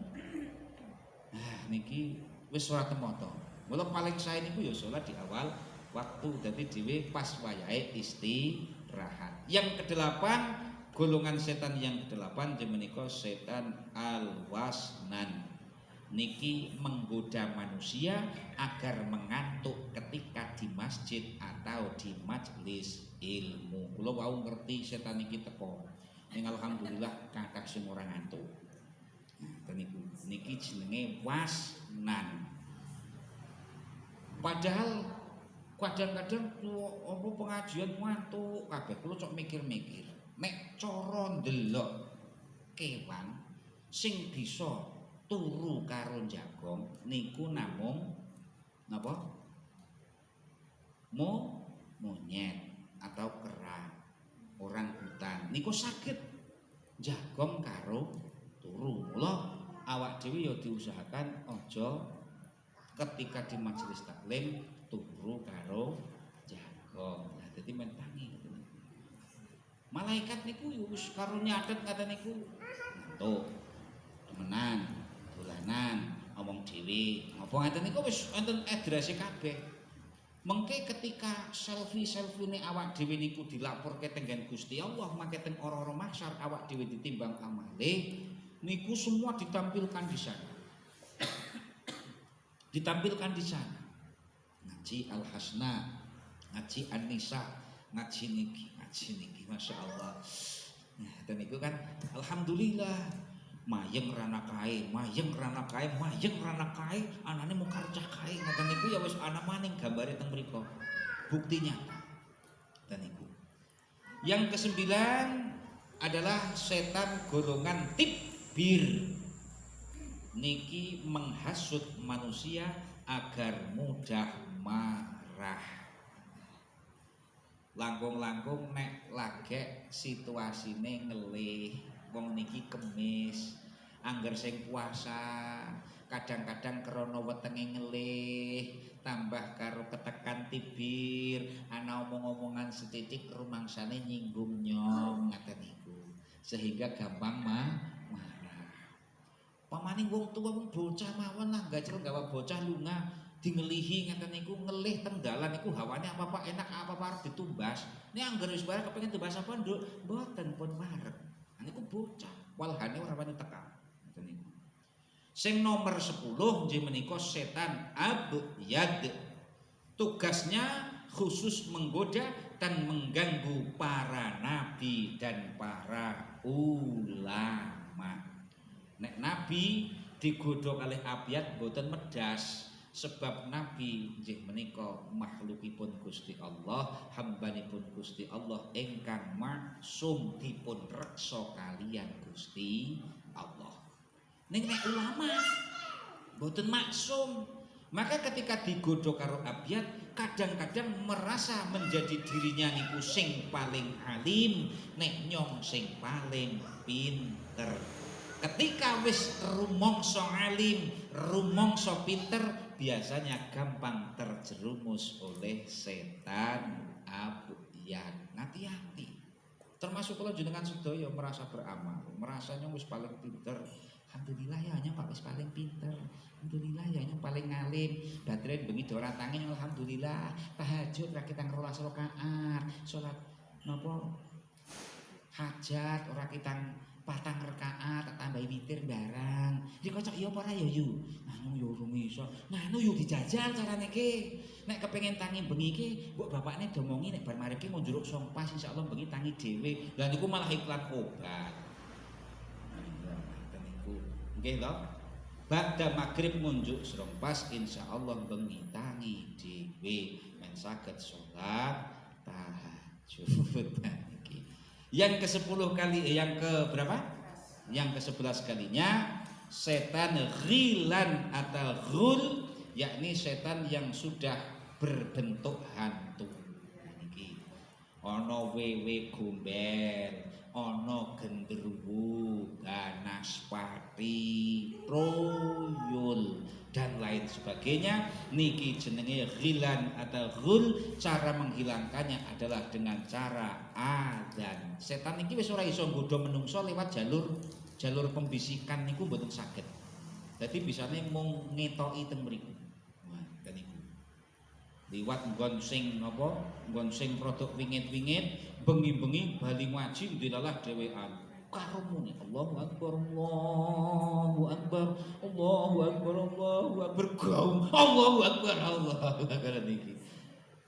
Nah niki wis ora temoto. Mula paling sae niku ya salat di awal waktu, dadi dhewe pas wayahe istirahat. Yang kedelapan, golongan setan yang kedelapan menika setan al-wasnan. niki menggoda manusia agar mengantuk ketika di masjid atau di majelis ilmu. Kula wau ngerti setan niki teko. Ning alhamdulillah kakak sing ora ngantuk. Nah, niki jenenge wasnan. Padahal kadang-kadang apa pengajian ngantuk kabeh kula cok mikir-mikir. Nek cara ndelok kewan sing bisa turu karo jagong niku namung napa? Monyet atau kera, orang hutan. Niku saged jagong karo turu. Mula awak dhewe ya diusahakan aja ketika di majelis taklim turu karo jagong. Nah, dadi mentangi. Malaikat niku yo wis karo nyatet kata niku. Tuh. Temenan. Dolanan omong dhewe apa ngaten niku wis wonten addrese kabeh. Mengke ketika selfie-selfie awak dhewe niku dilaporke tenggen Gusti Allah mangke teng ora-ora mahsyar awak dhewe ditimbang amale niku semua ditampilkan di sana. Ditampilkan di sana. Ngaji Al-Hasna, ngaji An-Nisa, ngaji niki, Masya Allah. Nah, dan itu kan alhamdulillah mayeng rana kae, anane mukarcah kae, ngoten niku ya wis ana maning gambare teng mriku. Bukti nyata. Dan niku. Yang kesembilan adalah setan golongan tibir. Niki menghasut manusia agar mudah marah. Langkung-langkung nek lagek situasine ngelih. Wong niki kemis, angger sing puasa, kadang-kadang krana wetenge ngelih, tambah karo ketekan tibir, ana omong-omongan setitik rumangsane nyinggung nyong ngaten niku. Sehingga gampang marah. Pamaning wong tuwa wong bocah mawon lah gajel gawa bocah lunga dingelihi ngaten niku ngelih teng dalan niku hawane apa-apa enak apa-apa arep ditumbas. Nek angger wis bareng kepengin tumbas apa nduk, mboten pun wareg. Niku bocah, walhane ora wani tekan. Ngoten niku. Sing nomor 10 nggih menika setan abyad. Tugasnya khusus menggoda dan mengganggu para nabi dan para ulama. Nek nabi digodha kalih abyad boten medhas. Sebab nabi nggih menika makhlukipun Gusti Allah, hambanipun Gusti Allah ingkang maksum dipun reksa kaliyan Gusti Allah. Ning nek ulama boten maksum. Maka ketika digodha karo abyad kadang-kadang merasa menjadi dirinya niku sing paling alim, nek nyong sing paling pinter. Ketika wis rumangsa alim, rumangsa pinter, biasanya gampang terjerumus oleh setan abyad. Hati-hati. Termasuk kalau jenengan sedaya merasa beramal, merasanya wis paling pinter. Alhamdulillah ya hanya Pak wis paling pinter. Alhamdulillah ya hanya paling ngalim. Badren bengi ora tangi alhamdulillah. Tahajud ra kita 12 rakaat. Salat napa hajat ora kita 4 rakaat tak tambahi witir barang. Iki kocok ya apa ora ya yu. Anu yo urung iso. Nganu yo dijajal carane iki. Nek kepengin tangi bengi iki, mbok bapakne domongi nek bar marep iki mau njuruk sompas insyaallah bengi tangi dhewe. Lah niku malah iklan obat. Niku. Nggih lho. Ba'da magrib ngunjuk serompas insyaallah bengi tangi dhewe men saged salat tahajud. Yang ke-10 kali, yang ke berapa? Yang ke-11 kalinya setan ghilan atau ghul, yakni setan yang sudah berbentuk hantu. Niki ana wewe gombel, ana genderuwo, ganaspati, proyul dan lain sebagainya. Niki jenenge ghilan atau ghul. Cara menghilangkannya adalah dengan cara adzan. Setan niki wis ora iso nggodha menungso lewat jalur pembisikan niku mboten saged. Dadi bisane mung ngetoki teng mriku. Nah, niku. Liwat nggon sing napa? Nggon sing produk wingit-wingit, bengi-bengi bali ngaji ndilalah dhewean. karo muni Allahu Akbar Allahu Akbar Allahu Akbar Allahu Akbar gaung Allahu Akbar Allahu Akbar niki.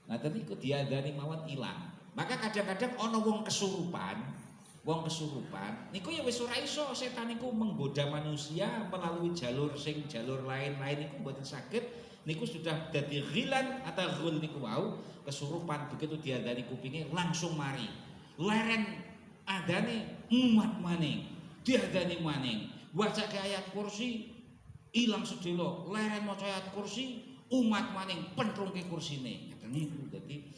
Nah tadi ku diadani mawon ilang. Maka kadang-kadang ana wong kesurupan niku ya wis ora iso setan niku menggoda manusia melalui jalur lain-lain niku mboten saged. Niku sudah dadi ghilan atau ghul niku wau kesurupan begitu diadani kupinge langsung mari. Leren adane umat maning, diadani maning. Wacake ayat kursi ilang sedelo, leren maca ayat kursi umat maning pentrungke kursine. Ngeten niku dadi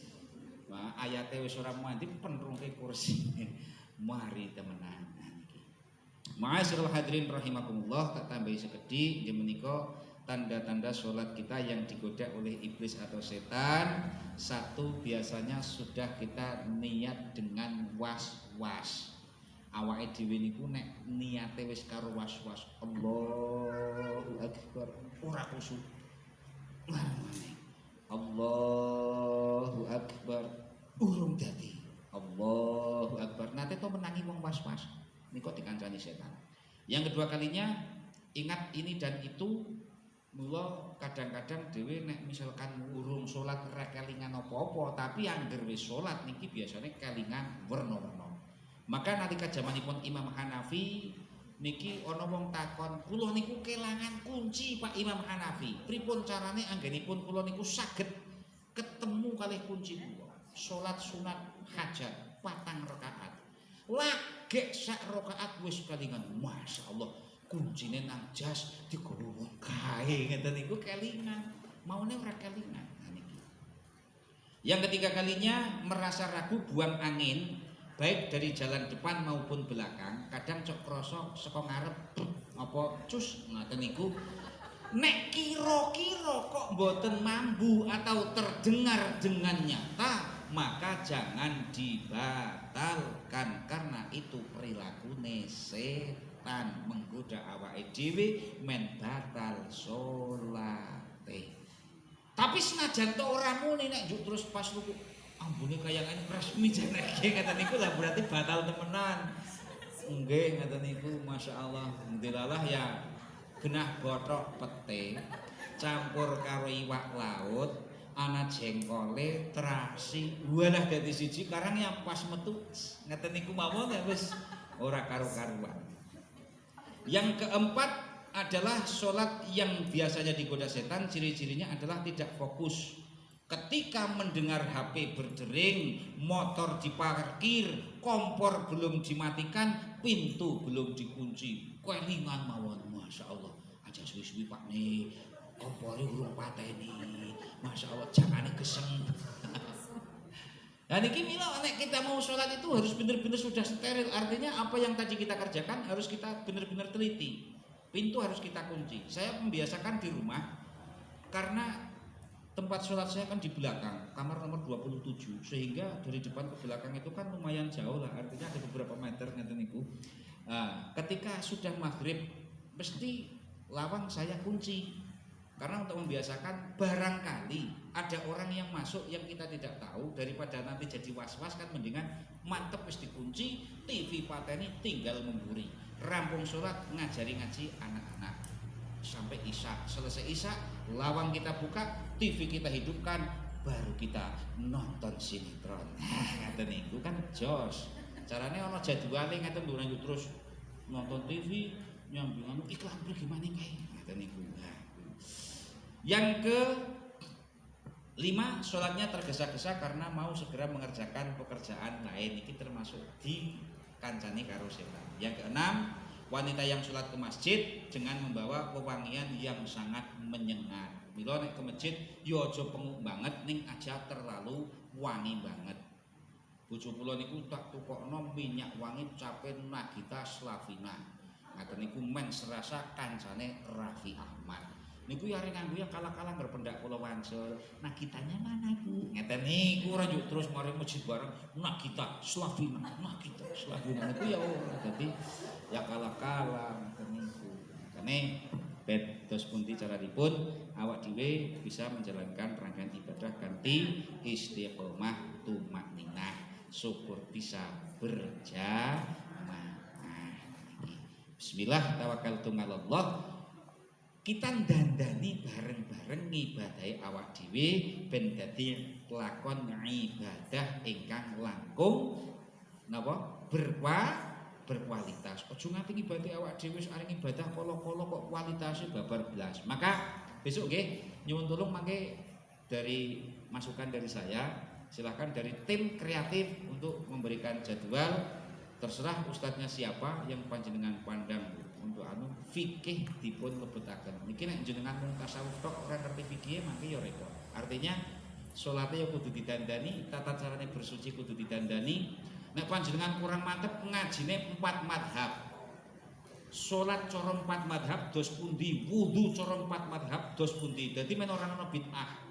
ayate wis ora mandi pentrungke kursine. Mari temenan niki. Ma'asyiral hadirin rahimakumullah, tak tambahi sekedhik nggih menika tanda-tanda sholat kita yang digoda oleh iblis atau setan. Satu, biasanya sudah kita niat dengan was-was. Awake dhewe niku nek niate wis karo was-was Allahu Akbar ora kusuk. Allahu Akbar urung dadi Allahu Akbar. Nate to menangi wong was-was niku dikancani setan. Yang kedua kalinya ingat ini dan itu. Mula kadang-kadang dhewe nek misalkan urung salat ora kelingan apa-apa, tapi angger wis salat niki biasanya kelingan werna-werna. Maka nalika jamanipun Imam Hanafi niki ana wong takon, "Kula niku kelangan kunci Pak Imam Hanafi. Pripun carane anggenipun kula niku saged ketemu kalih kunci kula?" Salat sunat hajat 4 rakaat. Lagek sak rakaat wis kelingan. Masyaallah. Kuncine nang jas digowo wong kae ngeten niku kelingan, maune ora kelingan. Nah niki. Yang ketiga kalinya merasa ragu buang angin baik dari jalan depan maupun belakang, kadang cok krasa saka ngarep apa cus ngoten niku. Nek kira-kira kok mboten mambu atau terdengar dengan nyata, maka jangan dibatalkan karena itu perilaku setan menggoda awake dhewe men batal salate. Tapi senajan to ora muni nek njuk terus pas luku ambune kayangane resmi jenenge ngeten niku lah berarti batal temenan. Nggih ngeten niku masyaallah. Alhamdulillah ya genah bothok pete campur karo iwak laut ana jengkole terasi walah dadi siji karang yang pas metu ngeten niku mawon ya wis ora karo-karuan. Yang keempat adalah sholat yang biasanya digoda setan, ciri-cirinya adalah tidak fokus. Ketika mendengar HP berdering, motor diparkir, kompor belum dimatikan, pintu belum dikunci, kelingan mawon, masya Allah. Aja suwi-suwi Pak nih, kompornya urung pateni, masya Allah, jangan geseng. Nah niki mila nek kita mau sholat itu harus benar-benar sudah steril. Artinya apa yang tadi kita kerjakan harus kita benar-benar teliti. Pintu harus kita kunci. Saya membiasakan di rumah karena tempat sholat saya kan di belakang, kamar nomor 27, sehingga dari depan ke belakang itu kan lumayan jauh lah. Artinya ada beberapa meter ngeten niku. Nah, ketika sudah maghrib mesti lawang saya kunci. Karena untuk membiasakan barangkali ada orang yang masuk yang kita tidak tahu, daripada nanti jadi was-was kan mendingan mantep wis dikunci, TV pateni tinggal memburi. Rampung sholat ngajari ngaji anak-anak sampai isya. Selesai isya lawang kita buka, TV kita hidupkan, baru kita nonton sinetron. Ngaten niku kan jos. Carane ana jadwale ngaten lho terus nonton TV nyambung iklan gimana kae. Ngaten niku. Yang ke-5, sholatnya tergesa-gesa karena mau segera mengerjakan pekerjaan lain. Ini termasuk di kancani karo setan. Yang ke-6, wanita yang sholat ke masjid dengan membawa wewangian yang sangat menyengat. Mila nek ke masjid yo aja penguk banget ning aja terlalu wangi banget. Bojo kula niku tak tukokno minyak wangi cape Nagita Slavina. Ngaten niku men serasa kancane Raffi Ahmad. Niku yare nganggo ya kala-kala berpendak kula wangsul. Nagitanya mana Bu? Ngeten niku ora njuk terus mari masjid bareng Nagita Slavina, Nagita Slavina niku ya ora dadi ya kala-kala ngeten niku. Makane bet dos pundi caranipun awak dhewe bisa menjalankan rangkaian ibadah kanthi istiqomah tumakninah, syukur bisa berjamaah. Bismillah tawakkaltu 'alallah. Kita dandani bareng-bareng ngibadahi awak dhewe ben dadi lakon ibadah ingkang langkung napa berkualitas. Aja nganti ngibadahi awak dhewe areng ibadah kala-kala kok kualitasé babar blas. Maka besok nggih nyuwun tulung mangke dari masukan dari saya, silahkan dari tim kreatif untuk memberikan jadwal. Terserah ustadznya siapa yang panjenengan pandang untuk fikih dipun lebetaken. Niki nek jenengan mung tasawuf tok ora ngerti fikih mangke ya repot. Artinya salate ya kudu didandani, tata carane bersuci kudu didandani. Nek panjenengan kurang mantep ngajine 4 madhab. Salat cara 4 madhab dos pundi, wudu cara 4 madhab dos pundi. Dadi men ora ana bid'ah.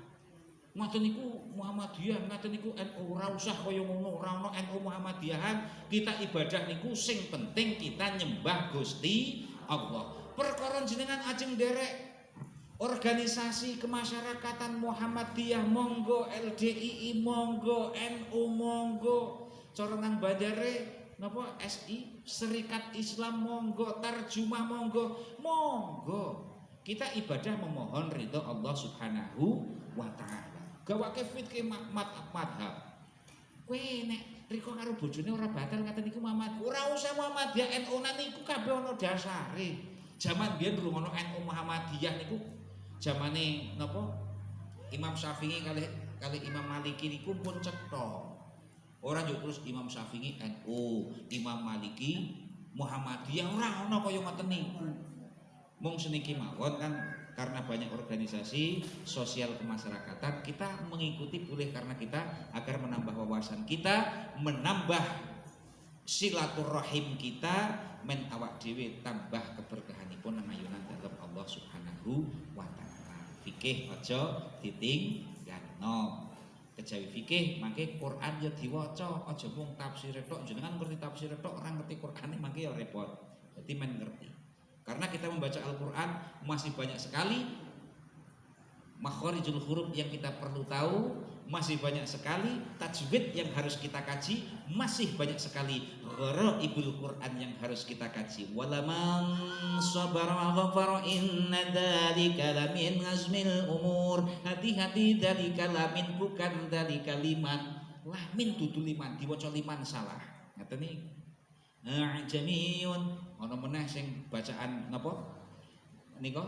Ngoten niku Muhammadiyah, ngoten niku NU, ora usah kaya ngono, ora ana NU Muhammadiyahan. Kita ibadah niku sing penting kita nyembah Gusti Allah. Perkara jenengan ajeng nderek organisasi kemasyarakatan Muhammadiyah monggo, LDII monggo, NU monggo, cara nang bandare napa SI, Serikat Islam monggo, Tarjumah monggo, monggo. Kita ibadah memohon ridho Allah Subhanahu wa taala. Gawake fikih madhab. Kowe nek riko karo bojone ora batal ngaten niku Muhammad. Ora usah Muhammadiyah NU niku kabeh ana dasare. Zaman biyen rungono NU Muhammadiyah niku zamane napa Imam Syafi'i kali Imam Maliki niku pun cetha. Ora yo terus Imam Syafi'i NU, Imam Maliki Muhammadiyah ora ana kaya ngoten niku. Mung seniki mawon kan karena banyak organisasi sosial kemasyarakatan kita mengikuti boleh karena kita agar menambah wawasan kita, menambah silaturahim kita, men awak dhewe tambah keberkahanipun nang ayunan dalem Allah Subhanahu wa taala. Fikih aja ditinggano. Kejawi fikih mangke Quran ya diwaca, aja mung tafsir tok. Jenengan ngerti tafsir tok ora ngerti Qur'ane mangke ya repot. Dadi men ngerti. Karena kita membaca Al-Quran masih banyak sekali makhorijul huruf yang kita perlu tahu, masih banyak sekali tajwid yang harus kita kaji, masih banyak sekali gharaibul Quran yang harus kita kaji. Walaman sabara wa ghafara inna dzalika lamin azmil umur. Hati-hati dzalika lamin bukan dzalika liman. Lamin dudu liman, diwaca liman salah. Ngaten iki. Jamiyun ana meneh sing bacaan napa nika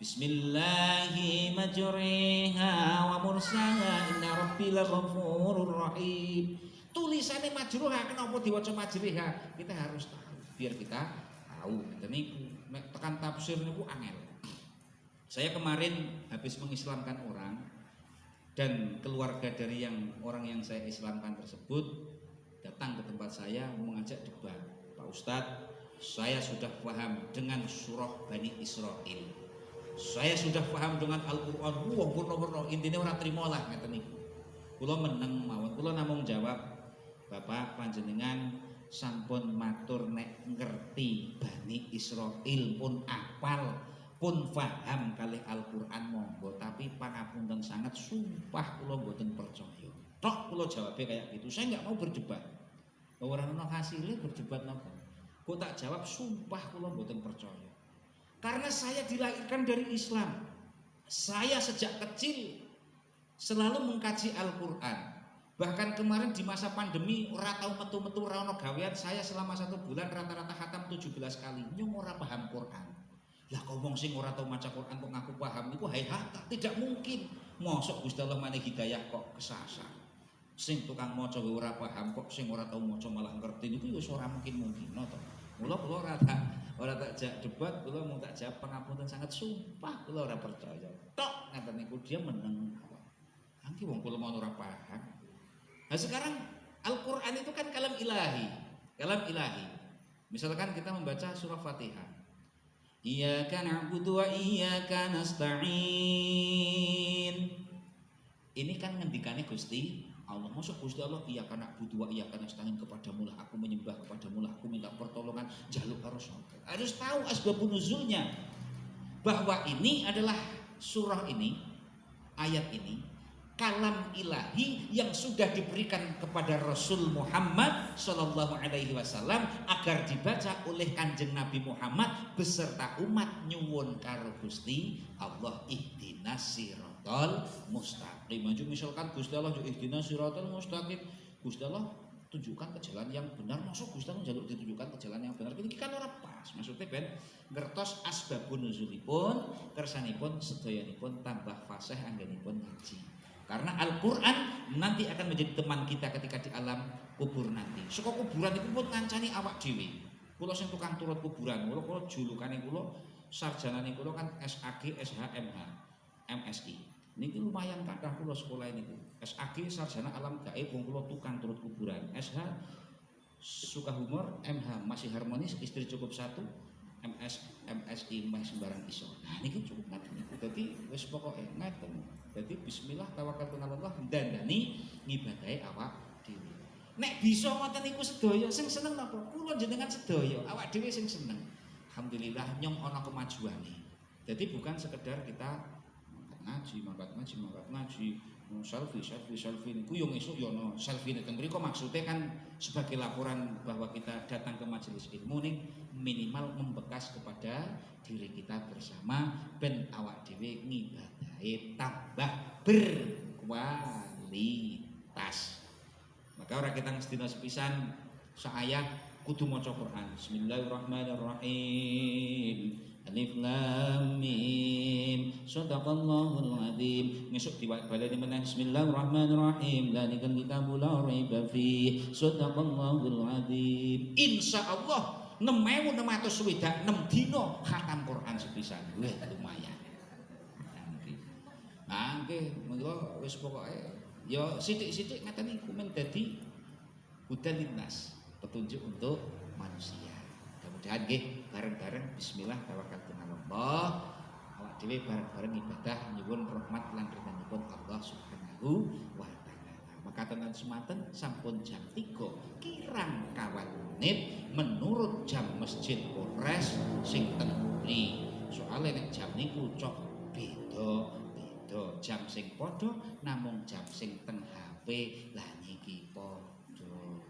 bismillahi majriha wa mursaha inna rabbil ghafurur rahim. Tulisane majruha kenapa diwaca majriha kita harus tahu biar kita tahu ngeten niku tekan tafsir niku angel. Saya kemarin habis mengislamkan orang dan keluarga dari orang yang saya islamkan tersebut datang ke tempat saya mengajak debat. Pak Ustadz, saya sudah paham dengan surah Bani Israil. Saya sudah paham dengan Al-Quran. Wah, purno-purno intinya orang terima lah ngeten niku. Kula meneng mawon. Kula namung jawab, Bapak panjenengan sampun matur nek ngerti Bani Israil pun apal, pun paham kalih Al-Quran monggo. Tapi pangapunten sangat sumpah kula mboten percaya. Tok kula jawabnya kayak gitu. Saya nggak mau berdebat. Orang ana hasilnya berdebat napa? Kok tak jawab sumpah kula mboten percaya. Karena saya dilahirkan dari Islam. Saya sejak kecil selalu mengkaji Al-Qur'an. Bahkan kemarin di masa pandemi ora tau metu-metu ora ana gawean, saya selama 1 bulan rata-rata khatam 17 kali. Nyong ora paham Quran. Lah kok wong sing ora tau maca Quran kok ngaku paham niku hayata, tidak mungkin. Mosok Gusti Allah manik hidayah kok kesasar. Sing tukang maca ora paham kok sing ora tau maca malah ngerti niku wis ora mungkin to. Mula kula ora tak jak debat, kula mung tak jawab pangapunten sangat sumpah kula ora percaya. Tok ngaten niku dia meneng. Angki wong kula mau ora paham. Nah sekarang Al-Qur'an itu kan kalam ilahi. Kalam ilahi. Misalkan kita membaca surah Fatihah. Iyyaka na'budu wa iyyaka nasta'in. Ini kan ngendikane Gusti Allah. Masuk Gusti Allah iya kana butuh wa iya kana nasta'in kepadamu lah aku menyembah kepadamu lah aku minta pertolongan jaluk harus tahu asbabun nuzulnya bahwa ini adalah surah ini ayat ini kalam ilahi yang sudah diberikan kepada Rasul Muhammad Sallallahu Alaihi Wasallam agar dibaca oleh Kanjeng Nabi Muhammad beserta umat nyuwun karo Gusti Allah ihdinas siratal mustaqim. Misalkan Gusti Allah ihdinas siratal mustaqim, Gusti Allah tunjukkan ke jalan yang benar. Masuk Gusti Allah njaluk ditunjukkan ke jalan yang benar. Ini kan ora pas. Maksudnya ben ngertos asbabun nuzulipun, kersanipun sedayanipun tambah fasih anggenipun ngaji. Karena Al-Quran nanti akan menjadi teman kita ketika di alam kubur nanti. Saka kuburan itu pun ngancani awak dhewe. Kula sing tukang turut kuburan, kula julukane kula sarjanane kula kan SAG, SHMH, MSI. Niki lumayan kathah kula sekolah niku. SAG sarjana alam gaib wong kula tukang turut kuburan. SH suka humor, MH masih harmonis, istri cukup satu, MSI mah sembarang iso. Nah niki cukup ngaten niku. Dadi wis pokoke ngaten. Dadi bismillah tawakkaltu 'ala Allah dandani ngibadahi awak dhewe. Nek bisa ngoten niku sedaya sing seneng napa? Kula jenengan sedaya, awak dhewe sing seneng. Alhamdulillah nyong ana kemajuane. Jadi bukan sekedar kita mangkat ngaji, selfie niku yo esuk yo ono selfie nek mriku maksudnya kan sebagai laporan bahwa kita datang ke majelis ilmu ning minimal membekas kepada diri kita bersama ben awak dhewe ngibadahe tambah berkualitas. Maka ora kita ngestina sepisan saayat kudu maca Quran. Bismillahirrahmanirrahim. Alif Lam Mim. Shadaqallahul Azim. Ngesuk dibaleni meneh Bismillahirrahmanirrahim. Dzalikal kitabul la raiba fi. Shadaqallahul Azim. Insyaallah 6.626 dina khatam Quran sepisan. Wah lumayan. Nah, nggih monggo wis pokoke ya sithik-sithik ngaten niku men dadi hudan linnas, petunjuk untuk manusia. Mudah-mudahan nggih bareng-bareng bismillah tawakkaltu 'ala Allah. Awak dhewe bareng-bareng ibadah nyuwun rahmat lan ridhanipun Allah Subhanahu wa taala. Maka tenan semanten sampun jam 3 kirang kawan menit menurut jam Masjid Polres sing ten Buri. Soale nek jam niku cok beda jam sing padha namung jam sing teng HP lah niki padha.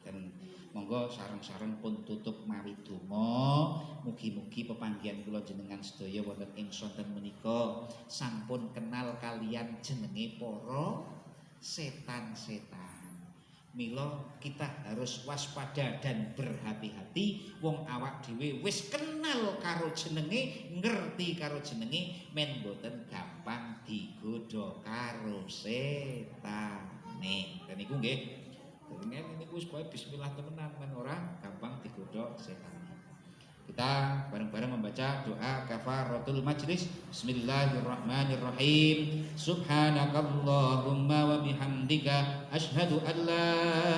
Dan monggo sareng-sareng pun tutup mawi donga. Mugi-mugi pepanggihan kula jenengan sedaya wonten ing sonten menika sampun kenal kalian jenenge para setan-setan. Mila kita harus waspada dan berhati-hati. Wong awak dhewe wis kenal karo jenenge, ngerti karo jenenge, men boten gampang digodha karo setane. Dan niku nggih. Dene niku wis bismillah temenan men ora gampang digodha setan. Kita bareng-bareng membaca doa kafaratul majlis. Bismillahirrahmanirrahim. Subhanakallahumma wa bihamdika asyhadu an la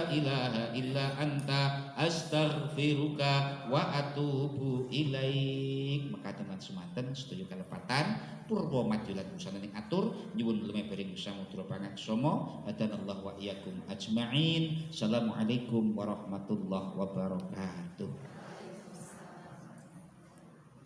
ilaha illa anta astaghfiruka wa atubu ilaik. Maka teman semanten sedaya kalepatan purba majulan busana ning atur nyuwun lumebering samudra pangaksama hadanallahu wa iyyakum ajmain. Assalamualaikum warahmatullahi wabarakatuh.